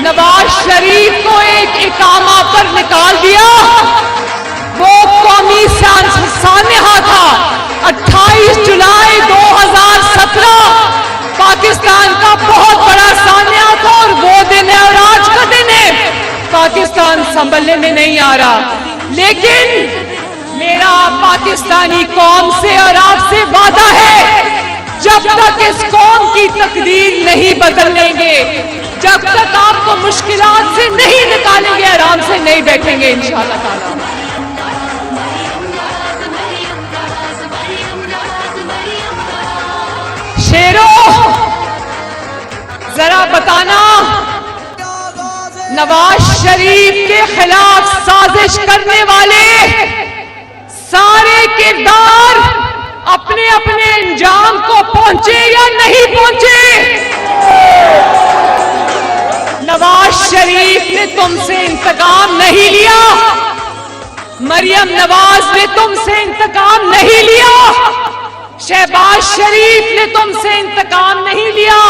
नवाज शरीफ को एक इकामा पर निकाल दिया, वो कौमी सान्हा था। 28 जुलाई 2017 पाकिस्तान का बहुत बड़ा सान्हा था और वो दिन है और आज का दिन है। पाकिस्तान संभलने में नहीं आ रहा, लेकिन मेरा पाकिस्तानी कौम से और आपसे वादा है, जब तक इस कौम की तकदीर नहीं बदल लेंगे, जब तक आपको मुश्किलात से नहीं निकालेंगे, आराम से नहीं बैठेंगे इंशाअल्लाह ताला। शेरों, जरा बताना, नवाज शरीफ के खिलाफ साजिश करने वाले सारे किरदार अपने अपने अंजाम को पहुंचे या नहीं पहुंचे? नवाज शरीफ ने तुमसे इंतकाम नहीं लिया, मरियम नवाज ने तुमसे इंतकाम नहीं लिया, शहबाज शरीफ ने तुमसे इंतकाम नहीं लिया।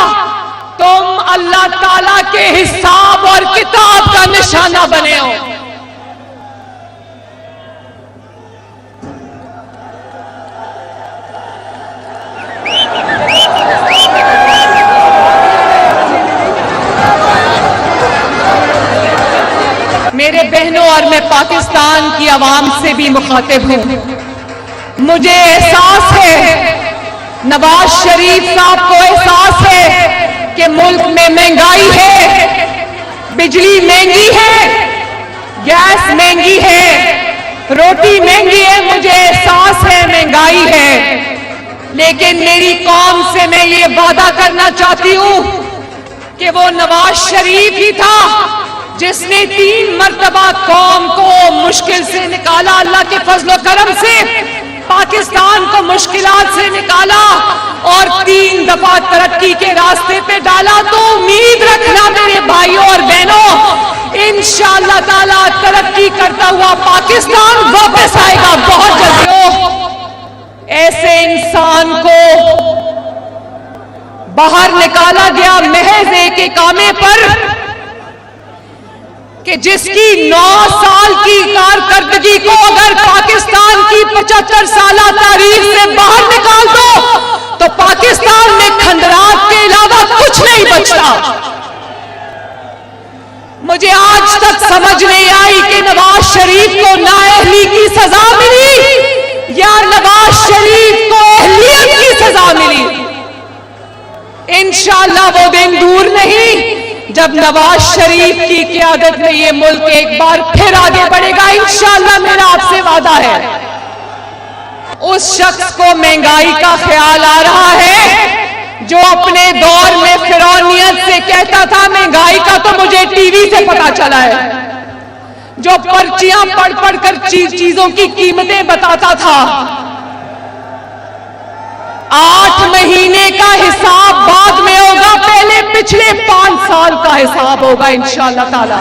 तुम अल्लाह ताला के हिसाब और किताब का निशाना बने हो। मेरे बहनों, और मैं पाकिस्तान की आवाम से भी मुखातिब हूं, मुझे एहसास है, नवाज शरीफ साहब को एहसास है कि मुल्क में महंगाई है, बिजली महंगी है, गैस महंगी है, रोटी महंगी है, मुझे एहसास है महंगाई है। लेकिन मेरी कौम से मैं ये वादा करना चाहती हूं कि वो नवाज शरीफ ही था जिसने 3 मर्तबा कौम को मुश्किल से निकाला, अल्लाह के फजलो करम से पाकिस्तान को मुश्किलात से निकाला और 3 दफा तरक्की के रास्ते पे डाला। तो उम्मीद रखना मेरे भाइयों और बहनों, इंशाअल्लाह ताला तरक्की करता हुआ पाकिस्तान वापस आएगा बहुत जल्दी। ऐसे इंसान को बाहर निकाला गया महज एक इकामे पर कि जिसकी 9 साल की कारकर्दगी को अगर पाकिस्तान की 75 साल तारीख से बाहर निकाल दो तो पाकिस्तान में खंडरात के अलावा कुछ नहीं बचता। मुझे आज तक समझ नहीं आई कि नवाज शरीफ को नाअहली की सजा मिली या नवाज शरीफ को अहलियत की सजा मिली। इंशाअल्लाह वो दिन दूर नहीं जब नवाज शरीफ की क़यादत में ये मुल्क एक बार फिर आगे बढ़ेगा, इंशाअल्लाह मेरा आपसे वादा है। उस शख्स को महंगाई का ख्याल आ रहा है जो अपने दौर में फिरौनियत से कहता था महंगाई का तो मुझे टीवी से पता चला है, जो पर्चियां पढ़ पढ़ कर चीजों की कीमतें बताता था। 8 महीने का हिसाब बाद में होगा, पहले पिछले 5 साल का हिसाब होगा इंशाअल्लाह ताला।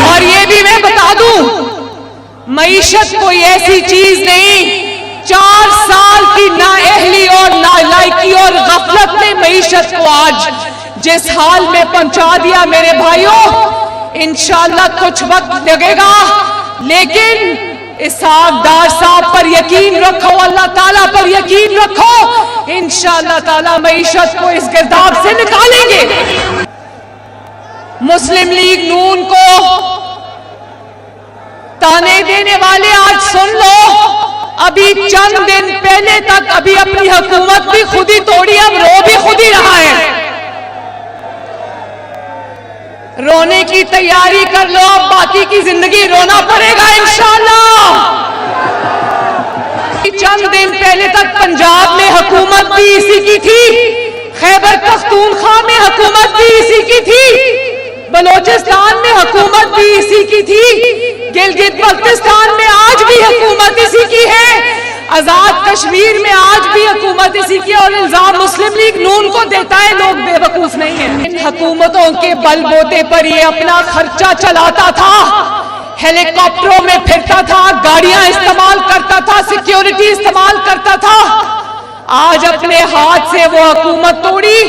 और ये भी मैं बता दूं, मईशत कोई ऐसी चीज नहीं, 4 साल की नाअहली और नालायकी और गफलत में मईशत को आज जिस हाल में पहुंचा दिया मेरे भाइयों, इंशाअल्लाह कुछ वक्त लगेगा, लेकिन इसहाकदार साहब पर यकीन रखो, अल्लाह ताला पर यकीन रखो, इंशाअल्लाह ताला मईशत को इस गिरदाब से निकालेंगे। मुस्लिम लीग नून को ताने देने वाले आज सुन लो, अभी चंद दिन पहले तक अभी अपनी हुकूमत भी खुद ही तोड़ी, अब रो भी खुद ही रहा है। रोने की तैयारी कर लो, अब बाकी की जिंदगी रोना पड़ेगा इंशाअल्लाह। चंद दिन पहले तक पंजाब में हुकूमत भी इसी की थी, खैबर पख्तूनख्वा में हुकूमत भी इसी की थी, बलोचिस्तान में हुकूमत भी इसी की थी, गिलगित बल्तिस्तान में आज भी हुकूमत इसी की है, आजाद कश्मीर में आज भी हुकूमत इसी की, और इल्जाम मुस्लिम लीग नून को देता है, लोग बेवकूफ नहीं है। इन हुकूमतों के बलबूते पर ये अपना खर्चा चलाता था, हेलीकॉप्टरों में फिरता था, गाड़ियां इस्तेमाल करता था, सिक्योरिटी इस्तेमाल करता था। आज अपने हाथ से वो हुकूमत तोड़ी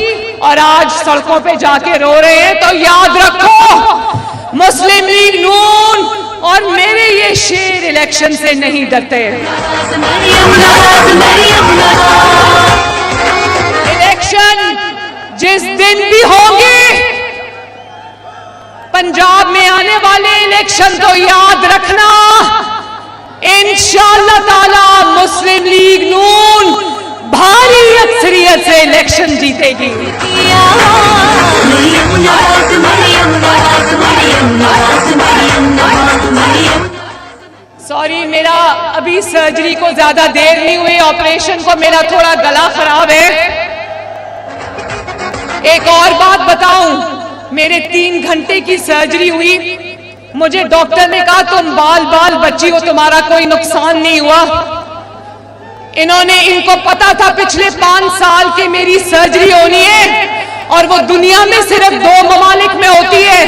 और आज सड़कों पे जाके रो रहे हैं। तो याद रखो, मुस्लिम लीग नून और मेरे ये शेर इलेक्शन से नहीं डरते। इलेक्शन जिस दिन भी होंगे, पंजाब में आने वाले इलेक्शन तो याद रखना, इंशाअल्लाह ताला मुस्लिम लीग नून भारी अक्सरियत से इलेक्शन जीतेगी। सॉरी, मेरा अभी सर्जरी को ज्यादा देर नहीं हुई, ऑपरेशन को मेरा थोड़ा गला खराब है। एक और बात बताऊं, मेरे 3 घंटे की सर्जरी हुई, मुझे डॉक्टर ने कहा तुम बाल बाल बच्ची हो, तुम्हारा कोई नुकसान नहीं हुआ। इनको पता था पिछले 5 साल की मेरी सर्जरी होनी है, और वो दुनिया में सिर्फ 2 ममालिक में होती है।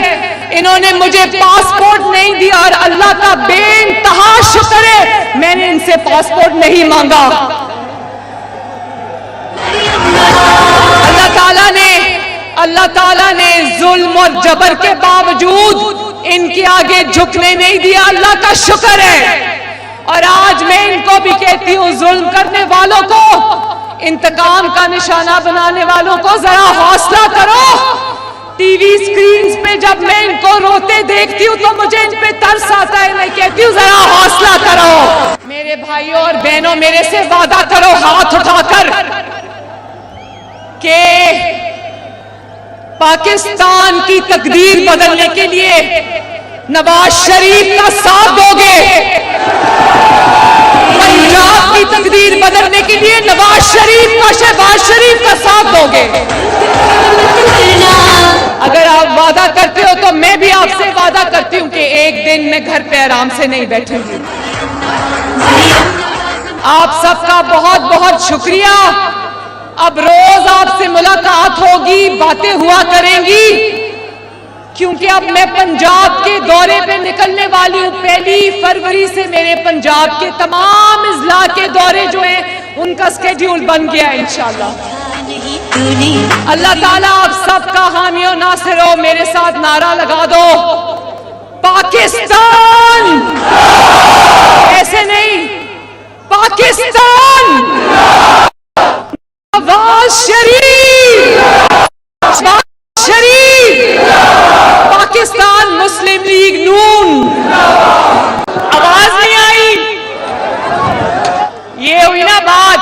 इन्होंने मुझे पासपोर्ट नहीं दिया, और अल्लाह का बेइंतहा शुक्र है मैंने इनसे पासपोर्ट नहीं मांगा। अल्लाह ताला ने जुल्म और जबर के बावजूद इनके आगे झुकने नहीं दिया, अल्लाह का शुक्र है। और आज मैं इनको भी कहती हूँ, जुल्म करने वालों को, इंतकाम का निशाना बनाने वालों को जरा हौसला करो। टीवी स्क्रीन पे जब मैं इनको रोते देखती हूँ तो मुझे इन पे तरस आता है, मैं कहती हूँ जरा हौसला करो। मेरे भाइयों और बहनों, मेरे से वादा करो हाथ उठाकर के पाकिस्तान की तकदीर बदलने के लिए नवाज शरीफ का साथ दोगे, पंजाब की तकदीर बदलने के लिए नवाज शरीफ का, शहबाज शरीफ का साथ दोगे। अगर आप वादा करते हो तो मैं भी आपसे वादा करती हूँ कि एक दिन मैं घर पे आराम से नहीं बैठूंगी। आप सबका बहुत बहुत शुक्रिया। अब रोज आपसे मुलाकात होगी, बातें हुआ करेंगी, क्योंकि अब मैं पंजाब के दौरे पे निकलने वाली हूँ। 1 फरवरी से मेरे पंजाब के तमाम इजला के दौरे जो हैं उनका स्केड्यूल बन गया है इंशाअल्लाह। अल्लाह ताला आप सबका हामी और नासिर हो। मेरे साथ नारा लगा दो, पाकिस्तान, ऐसे नहीं, पाकिस्तान, नवाज शरीफ, पाकिस्तान मुस्लिम लीग नून। आवाज नहीं आई, ये हुई ना बात।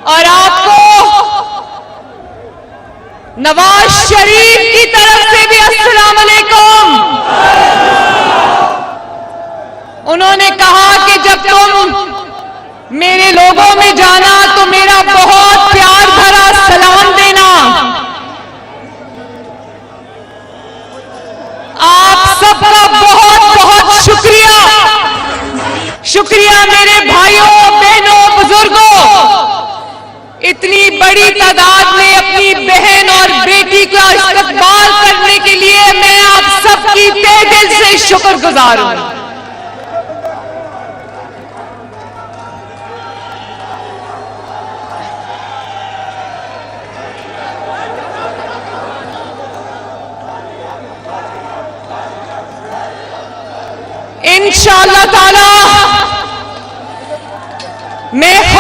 और आपको नवाज शरीफ की तरफ से भी अस्सलाम वालेकुम। उन्होंने कहा कि जब तुम मेरे लोगों में जाना तो मेरा बहुत प्यार भरा सलाम देना। आप सबका बहुत बहुत शुक्रिया। शुक्रिया मेरे भाइयों, बहनों, बुजुर्गों। इतनी बड़ी तादाद में अपनी बहन और बेटी का इस्तकबाल करने के लिए मैं आप सबकी तहे दिल से शुक्रगुजार हूं।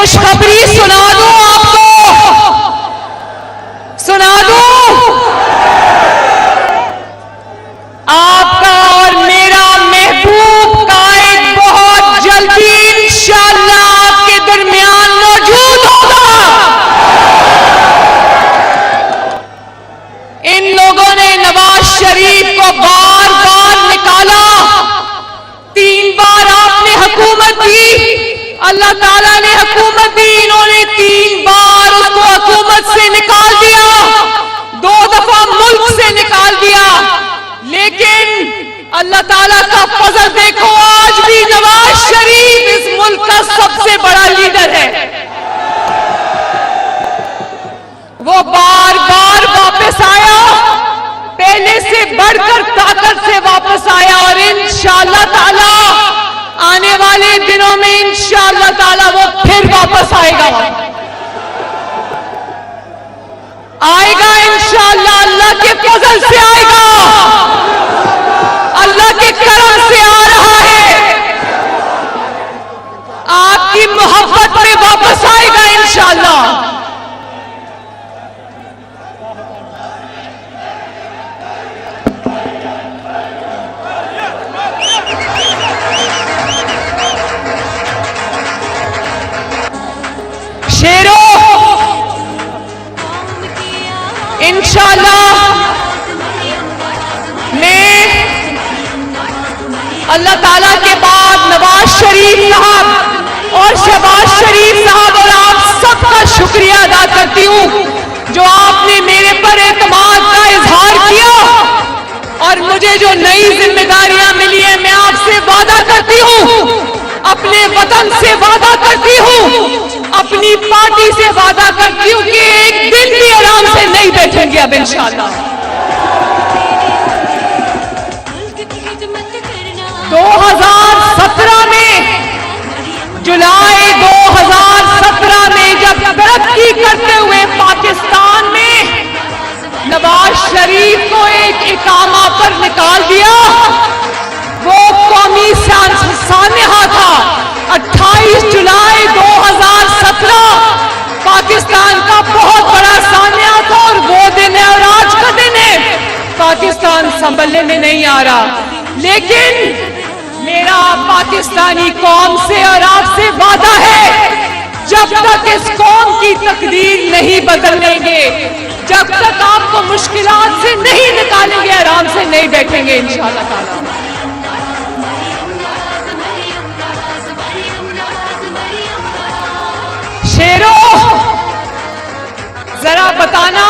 खुशखबरी सुना दूं आपको, सुना दूं। आपका और मेरा महबूब कायद बहुत जल्दी इंशाअल्लाह आपके दरमियान मौजूद होगा। इन लोगों ने नवाज शरीफ को बार बार निकाला, 3 बार आपने हुकूमत दी, अल्लाह ताला ने हुकूमत दी, इन्होंने 3 बार उसको हुकूमत से निकाल दिया, 2 दफा मुल्क से निकाल दिया। लेकिन अल्लाह ताला का फजल देखो, आज भी नवाज शरीफ इस मुल्क का सबसे बड़ा लीडर है। वो बार बार वापस आया, पहले से बढ़कर ताकत से वापस आया, और इंशाअल्लाह ताला आने वाले दिनों में इंशाअल्लाह ताला वो फिर वापस आएगा, आएगा इंशाअल्लाह। अल्लाह के फजल से आएगा, अल्लाह के करम से आ रहा है, आपकी मोहब्बत में वापस आएगा इंशाअल्लाह। शेरों, इंशाअल्लाह मैं अल्लाह ताला के बाद नवाज शरीफ साहब और शहबाज शरीफ साहब और आप सबका शुक्रिया अदा करती हूँ, जो आपने मेरे पर एतमाद का इजहार किया और मुझे जो नई जिम्मेदारियां मिली है। मैं आपसे वादा करती हूँ, अपने वतन से वादा करती हूँ, अपनी पार्टी से वादा करती हूँ कि एक दिन भी आराम से नहीं बैठेंगे अब इंशाअल्लाह। 2017 में, जुलाई 2017 में जब तरक्की करते हुए पाकिस्तान में नवाज शरीफ को एक इकामा पर निकाल दिया, वो कौमी सानहा था। 28 जुलाई 2017 पाकिस्तान का बहुत बड़ा सानहा था, और वो दिन है और आज का दिन है। पाकिस्तान संभलने में नहीं आ रहा, लेकिन मेरा पाकिस्तानी कौम से और आपसे वादा है, जब तक इस कौम की तकदीर नहीं बदलेंगे, जब तक आपको मुश्किलात से नहीं निकालेंगे, आराम से नहीं बैठेंगे इंशाअल्लाह ताला। शेरों, जरा बताना,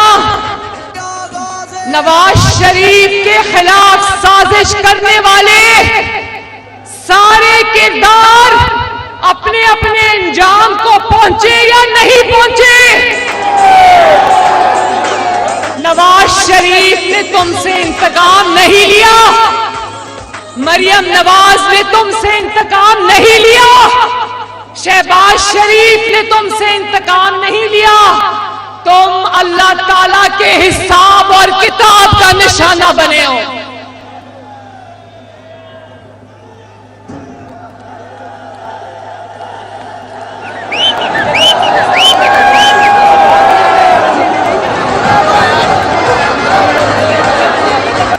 नवाज शरीफ के खिलाफ साजिश करने वाले सारे किरदार अपने अपने अंजाम को पहुंचे या नहीं पहुंचे? नवाज शरीफ ने तुमसे इंतकाम नहीं लिया, मरियम नवाज ने तुमसे इंतकाम नहीं लिया, शहबाज शरीफ ने तुमसे इंतकाम नहीं लिया। तुम अल्लाह ताला के हिसाब और किताब का निशाना बने हो।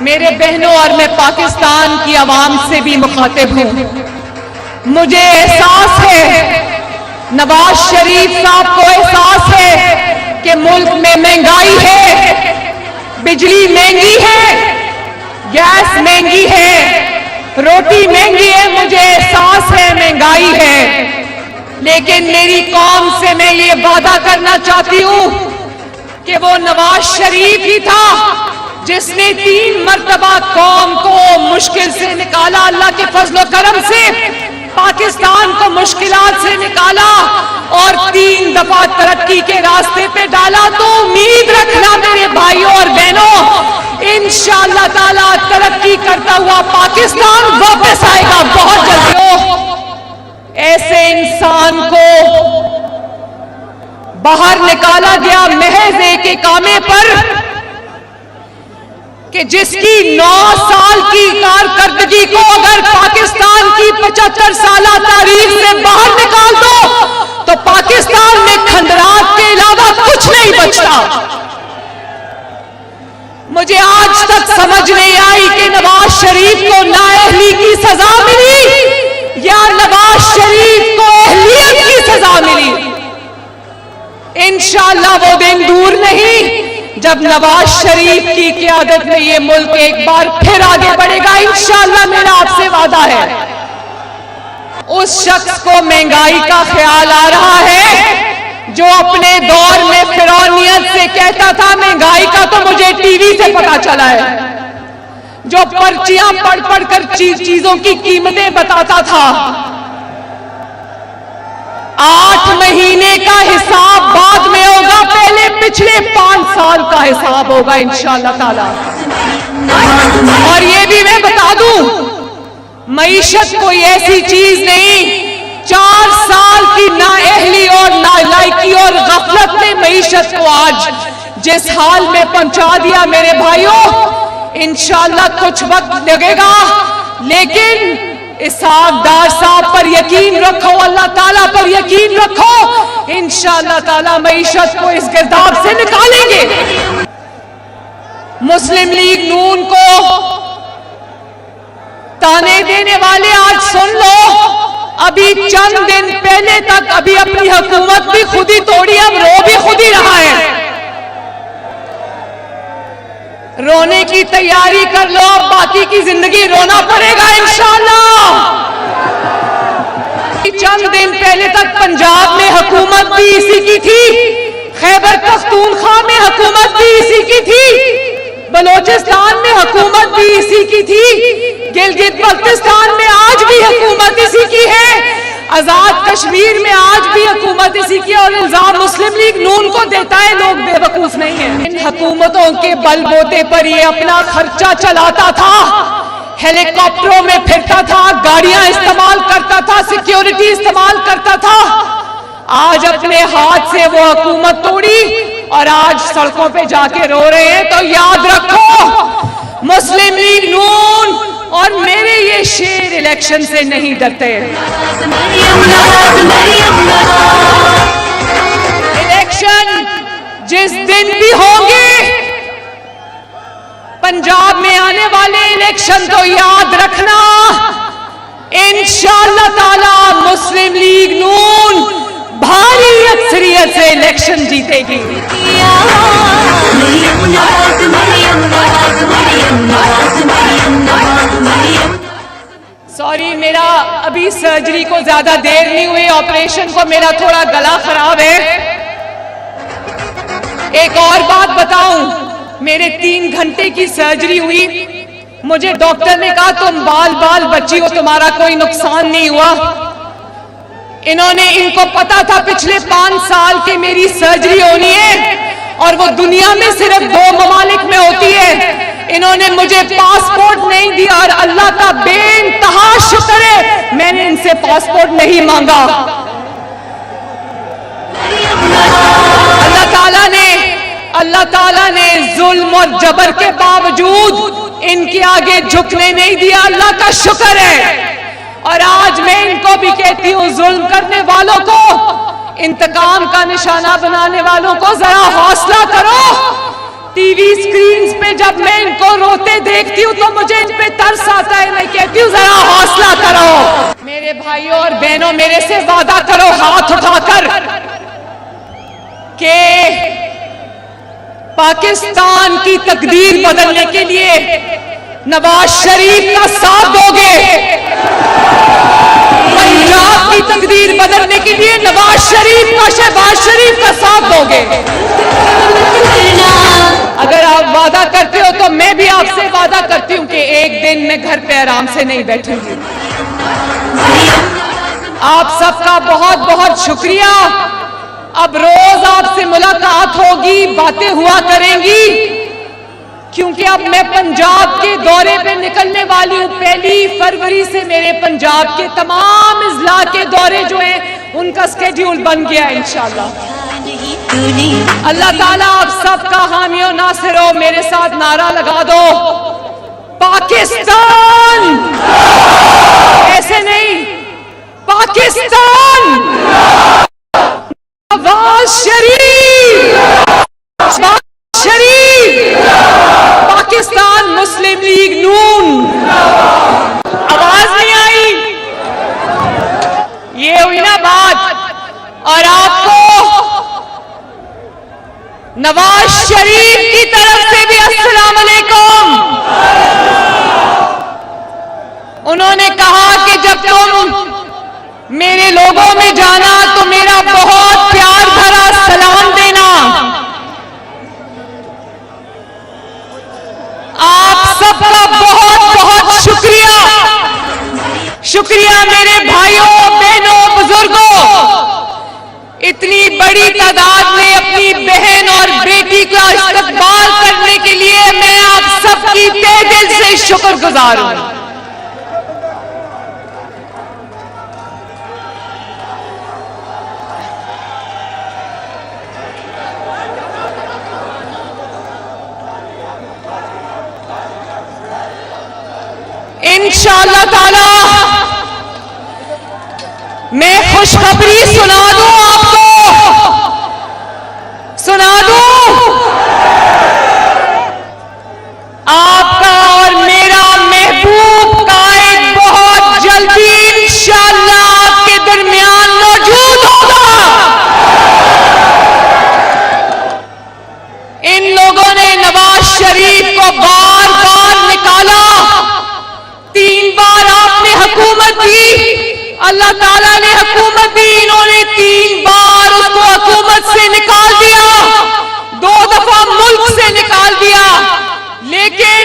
मेरे बहनों, और मैं पाकिस्तान की आवाम से भी मुखातिब हूं, मुझे एहसास है, नवाज शरीफ साहब को एहसास है कि मुल्क में महंगाई है, बिजली महंगी है, गैस महंगी है, रोटी महंगी है, मुझे एहसास है महंगाई है। लेकिन मेरी कौम से मैं ये वादा करना चाहती हूं कि वो नवाज शरीफ ही था जिसने 3 मर्तबा कौम को मुश्किल से निकाला, अल्लाह के फजलो करम से पाकिस्तान को मुश्किलात से निकाला और 3 दफा तरक्की के रास्ते पे डाला। तो उम्मीद रखना मेरे भाइयों और बहनों, इंशाअल्लाह ताला तरक्की करता हुआ पाकिस्तान वापस आएगा बहुत जल्दी। ऐसे इंसान को बाहर निकाला गया महज एक इकामे पर कि जिसकी 9 साल की कारकर्दगी को अगर पाकिस्तान की 75 साल तारीख से बाहर निकाल दो तो पाकिस्तान समझ नहीं आई कि नवाज शरीफ को नाअहली की सजा मिली या नवाज शरीफ को अहलियत की सजा मिली। इंशाअल्लाह वो दिन दूर नहीं जब नवाज शरीफ की क़यादत में ये मुल्क एक बार फिर आगे बढ़ेगा। इंशाअल्लाह मेरा आपसे वादा है। उस शख्स को महंगाई का ख्याल आ रहा है जो अपने दौर में फिरौनियत से कहता था महंगाई का तो मुझे टीवी से पता चला है, जो पर्चियां पढ़ पढ़ कर चीजों की कीमतें बताता था। 8 महीने का हिसाब बाद में होगा, पहले पिछले 5 साल का हिसाब होगा इंशाअल्लाह ताला। और ये भी मैं बता दूं, मईशत कोई ऐसी चीज नहीं, 4 साल की नाअहली और नालायकी और गफलत ने मईशत को आज जिस हाल में पहुंचा दिया मेरे भाइयों। इंशाअल्लाह कुछ वक्त लगेगा, लेकिन इसहाक डार साहब पर यकीन रखो, अल्लाह ताला पर यकीन रखो, इंशाअल्लाह ताला मईशत को इस गिरदाब से निकालेंगे। मुस्लिम लीग नून को ताने देने वाले आज सुन लो, अभी चंद दिन पहले तक अभी अपनी हुकूमत भी खुद ही तोड़ी, अब रो भी खुद ही रहा है। रोने की तैयारी कर लो, बाकी की जिंदगी रोना पड़ेगा इंशाअल्लाह। चंद दिन पहले तक पंजाब में हुकूमत भी इसी की थी, खैबर पख्तूनख्वा में हुकूमत भी इसी की थी, बलोचिस्तान में हुकूमत भी इसी की थी, गिलगित बल्तिस्तान में आज भी हुकूमत इसी की है, आजाद कश्मीर में आज भी हुकूमत इसी की। और इल्जाम मुस्लिम लीग नून को देता है, लोग बेवकूफ नहीं है। इन हुकूमतों के बलबूते पर ये अपना खर्चा चलाता था, हेलीकॉप्टरों में फिरता था, गाड़ियां इस्तेमाल करता था, सिक्योरिटी इस्तेमाल करता था। आज अपने हाथ से वो हुकूमत तोड़ी और आज सड़कों पे जाके रो रहे हैं। तो याद रखो, मुस्लिम लीग नून और मेरे ये शेर इलेक्शन से नहीं डरते। इलेक्शन जिस दिन भी होंगे, पंजाब में आने वाले इलेक्शन तो याद रखना, इंशाअल्लाह ताला मुस्लिम लीग नून भारी अक्सरियत से इलेक्शन जीतेगी। सॉरी, मेरा अभी सर्जरी को ज्यादा देर नहीं हुई, ऑपरेशन को मेरा थोड़ा गला खराब है। एक और बात बताऊं, मेरे 3 घंटे की सर्जरी हुई, मुझे डॉक्टर ने कहा तुम बाल बच्ची हो, तुम्हारा कोई नुकसान नहीं हुआ। इनको पता था पिछले 5 साल के मेरी सर्जरी होनी है और वो दुनिया में सिर्फ 2 ममालिक में होती है। इन्होंने मुझे पासपोर्ट नहीं दिया और अल्लाह का बेइंतहा शुक्र है मैंने इनसे पासपोर्ट नहीं मांगा। अल्लाह ताला ने जुल्म और जबर के बावजूद इनके आगे झुकने नहीं दिया, अल्लाह का शुक्र है। और आज मैं इनको भी कहती हूँ, जुल्म करने वालों को, इंतकाम का निशाना बनाने वालों को जरा हौसला करो। टीवी स्क्रीन पे जब मैं इनको रोते देखती हूँ तो मुझे इन पे तरस आता है, मैं कहती हूँ जरा हौसला करो। मेरे भाइयों और बहनों, मेरे से वादा करो हाथ उठाकर कि पाकिस्तान की तकदीर बदलने के लिए नवाज शरीफ का साथ दोगे, पंजाब की तकदीर बदलने के लिए नवाज शरीफ का, शहबाज शरीफ का साथ दोगे। अगर आप वादा करते हो तो मैं भी आपसे वादा करती हूँ कि एक दिन मैं घर पे आराम से नहीं बैठूंगी। आप सबका बहुत बहुत शुक्रिया। अब रोज आपसे मुलाकात होगी, बातें हुआ करेंगी, क्योंकि अब मैं पंजाब के दौरे पे निकलने वाली हूँ। 1 फरवरी से मेरे पंजाब के तमाम इजला के दौरे जो हैं उनका स्केड्यूल बन गया है इंशाअल्लाह। अल्लाह ताला आप सबका हामी और नासिर हो। मेरे साथ नारा लगा दो, पाकिस्तान, ऐसे नहीं, पाकिस्तान, नवाज शरीफ, पाकिस्तान मुस्लिम ये हुई ना बात। और आपको नवाज शरीफ की तरफ से भी अस्सलाम अलैकुम। उन्होंने कहा कि जब तुम मेरे लोगों में जाना तो मेरा बहुत प्यार भरा सलाम देना। आप सबका बहुत बहुत शुक्रिया। शुक्रिया मेरे भाइयों, बहनों, बुजुर्गों, इतनी बड़ी तादाद में अपनी बहन और बेटी का इस्तकबाल करने के लिए मैं आप सबकी तहे दिल से शुक्रगुजार हूं। इंशाअल्लाह ताला मैं खुशखबरी सुना दूं, आपको सुना दूं। आपका और मेरा महबूब कायद बहुत जल्दी इंशाअल्लाह आपके दरमियान मौजूद होगा। इन लोगों ने नवाज शरीफ को बार बार निकाला, 3 बार आपने हुकूमत दी, अल्लाह ताला ने हुकूमत दी, इन्होंने 3 बार उसको हुकूमत से निकाल दिया, 2 दफा मुल्क से निकाल दिया। लेकिन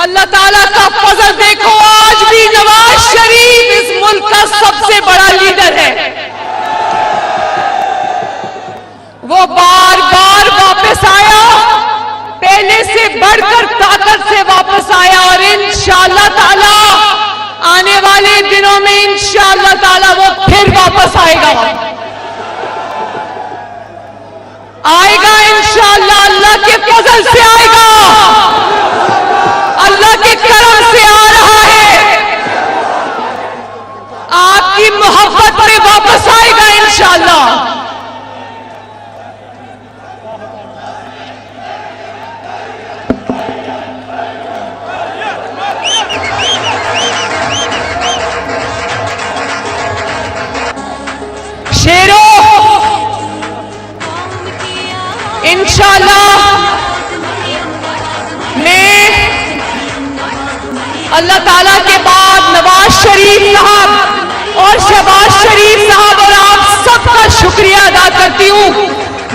अल्लाह ताला का फजल देखो, आज भी नवाज शरीफ इस मुल्क का सबसे बड़ा लीडर है। वो बार बार वापस आया, पहले से बढ़कर ताकत से वापस आया और इंशाअल्लाह ताला आने वाले दिनों में इंशाअल्लाह ताला वो फिर वापस आएगा इंशाअल्लाह। अल्लाह के फजल से आएगा, अल्लाह के करम से आ रहा है, आपकी मोहब्बत में वापस आएगा इंशाअल्लाह। इंशाअल्लाह मैं अल्लाह ताला के बाद नवाज शरीफ साहब और शहबाज शरीफ साहब और आप सबका शुक्रिया अदा करती हूँ,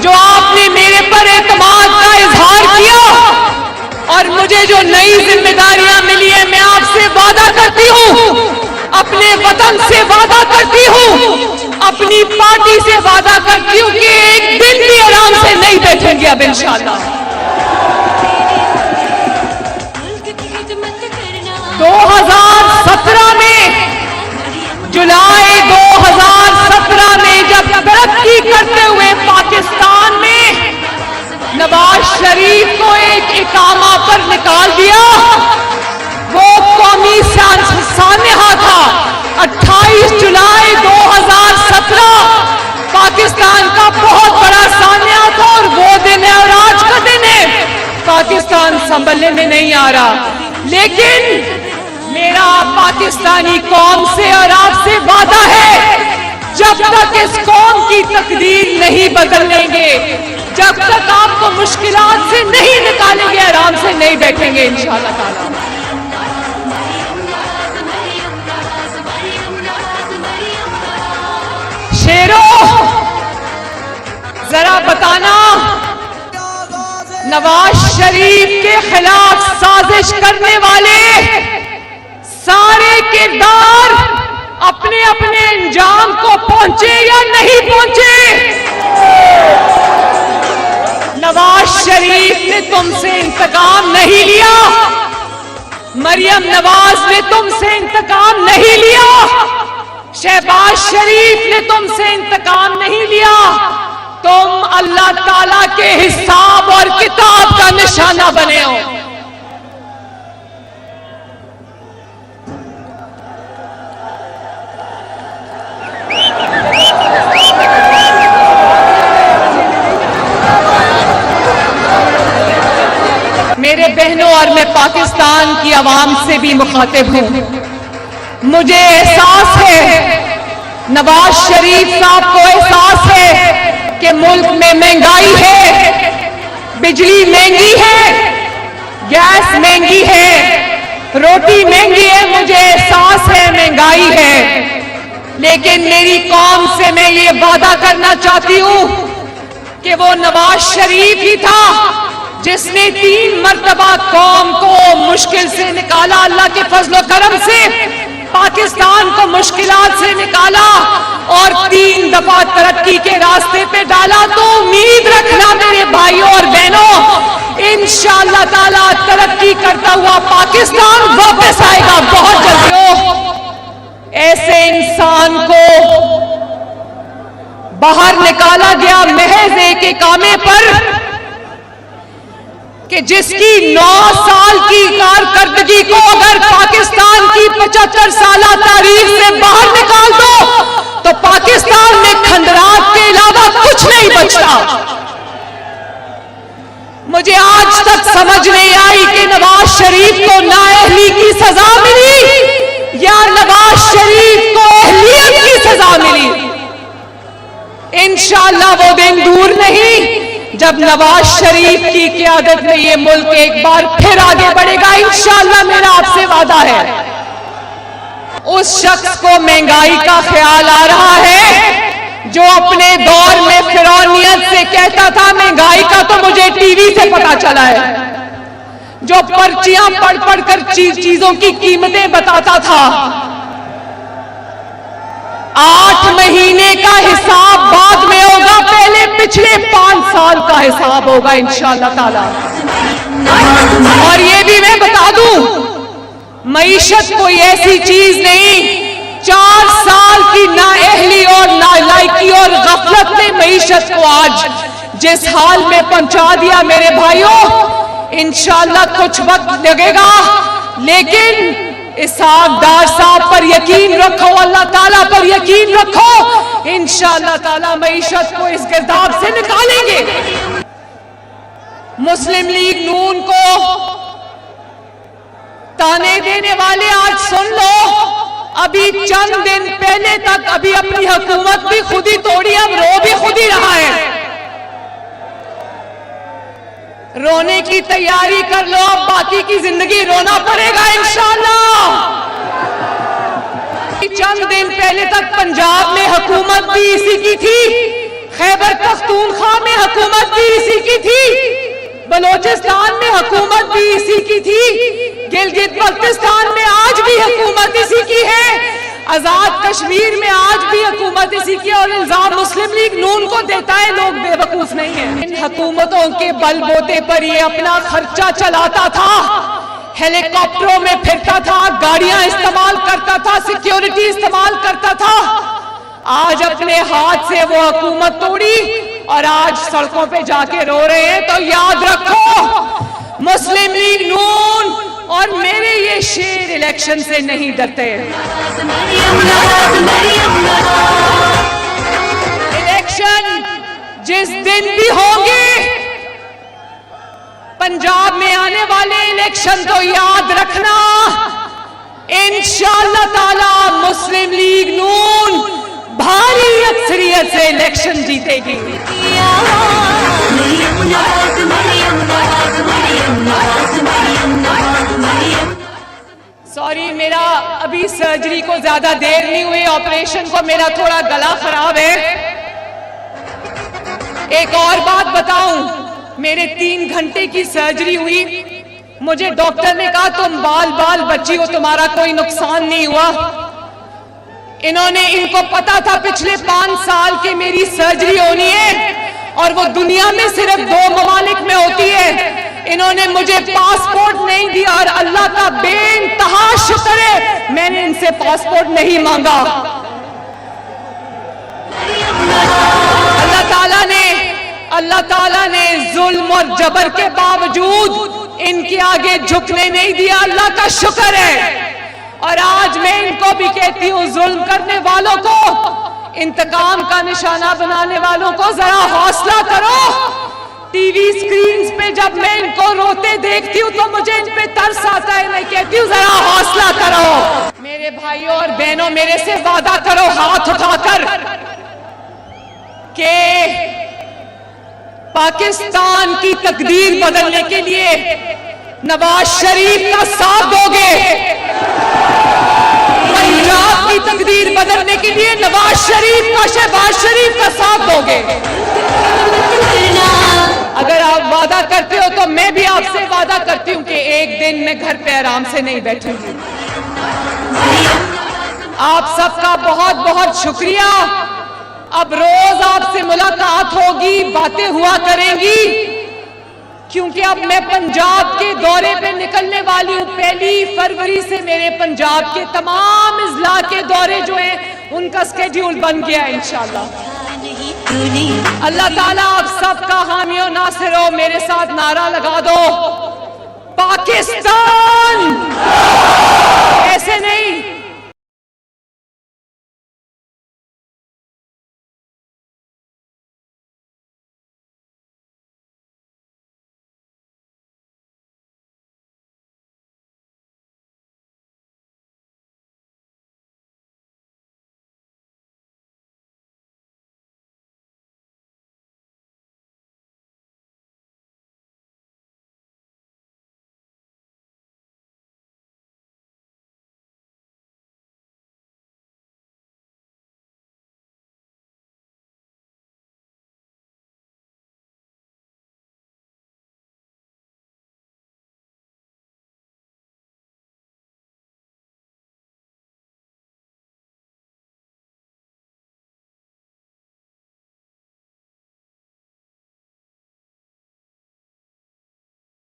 जो आपने मेरे पर एतमाद का इजहार किया और मुझे जो नई जिम्मेदारियां मिली है। मैं आपसे वादा करती हूँ, अपने वतन से वादा करती हूँ, अपनी पार्टी से वादा करती हूँ कि एक दिन भी आराम से नहीं बैठेंगे अब इंशाअल्लाह। 2017 में, जुलाई 2017 में जब तरक्की करते हुए पाकिस्तान में नवाज शरीफ को एक इकामा पर निकाल दिया, वो कौमी सानहा था। 28 जुलाई 2017 पाकिस्तान का बहुत बड़ा सानहा था और वो दिन है और आज का दिन है। पाकिस्तान संभलने में नहीं आ रहा, लेकिन मेरा पाकिस्तानी कौम से और आपसे वादा है, जब तक इस कौम की तकदीर नहीं बदल लेंगे, जब तक आपको मुश्किलात से नहीं निकालेंगे, आराम से नहीं बैठेंगे इंशाअल्लाह ताला। शेरों, जरा बताना, नवाज शरीफ के खिलाफ साजिश करने वाले सारे किरदार अपने अपने अंजाम को पहुंचे या नहीं पहुंचे? नवाज शरीफ ने तुमसे इंतकाम नहीं लिया, मरियम नवाज ने तुमसे इंतकाम नहीं लिया, शहबाज शरीफ ने तुमसे इंतकाम नहीं लिया। तुम अल्लाह ताला के हिसाब और किताब का निशाना बने हो। मेरे बहनों, और मैं पाकिस्तान की आवाम से भी मुखातिब हूं, मुझे एहसास है नवाज शरीफ साहब को एहसास है कि मुल्क में महंगाई है, बिजली महंगी है, गैस महंगी है, रोटी महंगी है, मुझे एहसास है महंगाई है। लेकिन मेरी कौम से मैं ये वादा करना चाहती हूं कि वो नवाज शरीफ ही था जिसने 3 मर्तबा कौम को मुश्किल से निकाला, अल्लाह के फजलो करम से पाकिस्तान को मुश्किलात से निकाला और 3 दफा तरक्की के रास्ते पे डाला। तो उम्मीद रखना मेरे भाइयों और बहनों, इंशाअल्लाह ताला तरक्की करता हुआ पाकिस्तान वापस आएगा बहुत जल्दी। ऐसे इंसान को बाहर निकाला गया महज एक कामे पर कि जिसकी 9 साल की कारकर्दगी को अगर पाकिस्तान की 75 साल तारीख से बाहर निकाल दो तो पाकिस्तान में खंडरात के अलावा कुछ नहीं बचता। मुझे आज तक समझ नहीं आई कि नवाज शरीफ को नाअहली की सजा मिली या नवाज शरीफ को अहलियत की सजा मिली। इंशाअल्लाह वो दिन दूर नहीं जब नवाज शरीफ की क़यादत में ये मुल्क एक बार फिर आगे बढ़ेगा। इंशाअल्लाह मेरा आपसे वादा है। उस शख्स को महंगाई का ख्याल आ रहा है जो अपने दौर में फिरौनियत से कहता था महंगाई का तो मुझे टीवी से पता चला है, जो पर्चियां पढ़ पढ़ कर चीजों की कीमतें बताता था। 8 महीने का हिसाब बाद में होगा, पहले पिछले 5 साल का हिसाब होगा इंशाअल्लाह ताला। और ये भी मैं बता दूं, मईशत कोई ऐसी चीज नहीं, 4 साल की नाअहली और नालायकी और गफलत ने मईशत को आज जिस हाल में पहुंचा दिया मेरे भाइयों, इंशाअल्लाह कुछ वक्त लगेगा लेकिन इसहाक डार साहब पर यकीन रखो, अल्लाह ताला पर यकीन रखो, इंशाअल्लाह ताला मईशत को इस गिरदाव से निकालेंगे। मुस्लिम लीग नून को ताने देने वाले आज सुन लो, अभी चंद दिन पहले तक अभी अपनी हुकूमत भी खुद ही तोड़ी, अब रो भी खुद ही रहा है। रोने की तैयारी कर लो, अब बाकी की जिंदगी रोना पड़ेगा इंशाअल्लाह। चंद दिन पहले तक पंजाब में हुकूमत भी इसी की थी, खैबर पख्तूनख्वा में हुकूमत भी इसी की थी, बलोचिस्तान में हुकूमत भी इसी की थी, गिलगित बल्तिस्तान में आज भी हुकूमत इसी की है, आजाद कश्मीर में आज भी हुकूमत इसी की। और इल्जाम मुस्लिम लीग नून को देता है, लोग बेवकूफ नहीं है। इन हुकूमतों के बलबूते पर ये अपना खर्चा चलाता था, हेलीकॉप्टरों में फिरता था, गाड़ियां इस्तेमाल करता था, सिक्योरिटी इस्तेमाल करता था। आज अपने हाथ से वो हुकूमत तोड़ी और आज सड़कों पे जाके रो रहे हैं। तो याद रखो, मुस्लिम लीग नून और मेरे ये शेर इलेक्शन से नहीं डरते। इलेक्शन जिस दिन भी होंगे, पंजाब में आने वाले इलेक्शन तो याद रखना, इंशाअल्लाह ताला मुस्लिम लीग नून भारी अक्सरियत से इलेक्शन जीतेगी। सॉरी, मेरा अभी सर्जरी को ज्यादा देर नहीं हुई, ऑपरेशन को मेरा थोड़ा गला खराब है। एक और बात बताऊं, मेरे 3 घंटे की सर्जरी हुई, मुझे डॉक्टर ने कहा तुम बाल बच्ची हो, तुम्हारा कोई नुकसान नहीं हुआ। इनको पता था पिछले 5 साल की मेरी सर्जरी होनी है और वो दुनिया में सिर्फ 2 ममालिक में होती है। इन्होंने मुझे पासपोर्ट नहीं दिया और अल्लाह का बेइंतहा शुक्र है मैंने इनसे पासपोर्ट नहीं मांगा। अल्लाह ताला ने जुल्म और जबर के बावजूद इनके आगे झुकने नहीं दिया, अल्लाह का शुक्र है। और आज मैं इनको भी कहती हूँ, जुल्म करने वालों को, इंतकाम का निशाना बनाने वालों को जरा हौसला करो। टीवी स्क्रीन पे जब मैं इनको रोते देखती हूँ तो मुझे इन पे तरस आता है, मैं कहती हूँ जरा हौसला करो। मेरे भाइयों और बहनों, मेरे से वादा करो हाथ उठाकर कि पाकिस्तान की तकदीर बदलने के लिए नवाज शरीफ का साथ दोगे, पंजाब की तकदीर बदलने के लिए नवाज शरीफ का, शहबाज शरीफ का साथ दोगे। अगर आप वादा करते हो तो मैं भी आपसे वादा करती हूं कि एक दिन मैं घर पे आराम से नहीं बैठूंगी। आप सबका बहुत बहुत शुक्रिया। अब रोज आपसे मुलाकात होगी, बातें हुआ करेंगी, क्योंकि अब मैं पंजाब के दौरे पे निकलने वाली हूं। 1 फरवरी से मेरे पंजाब के तमाम इजला के दौरे जो हैं उनका स्केड्यूल बन गया है इंशाल्लाह। अल्लाह ताला आप सबका हामी और नासिर हो। मेरे साथ नारा लगा दो, पाकिस्तान ऐसे नहीं,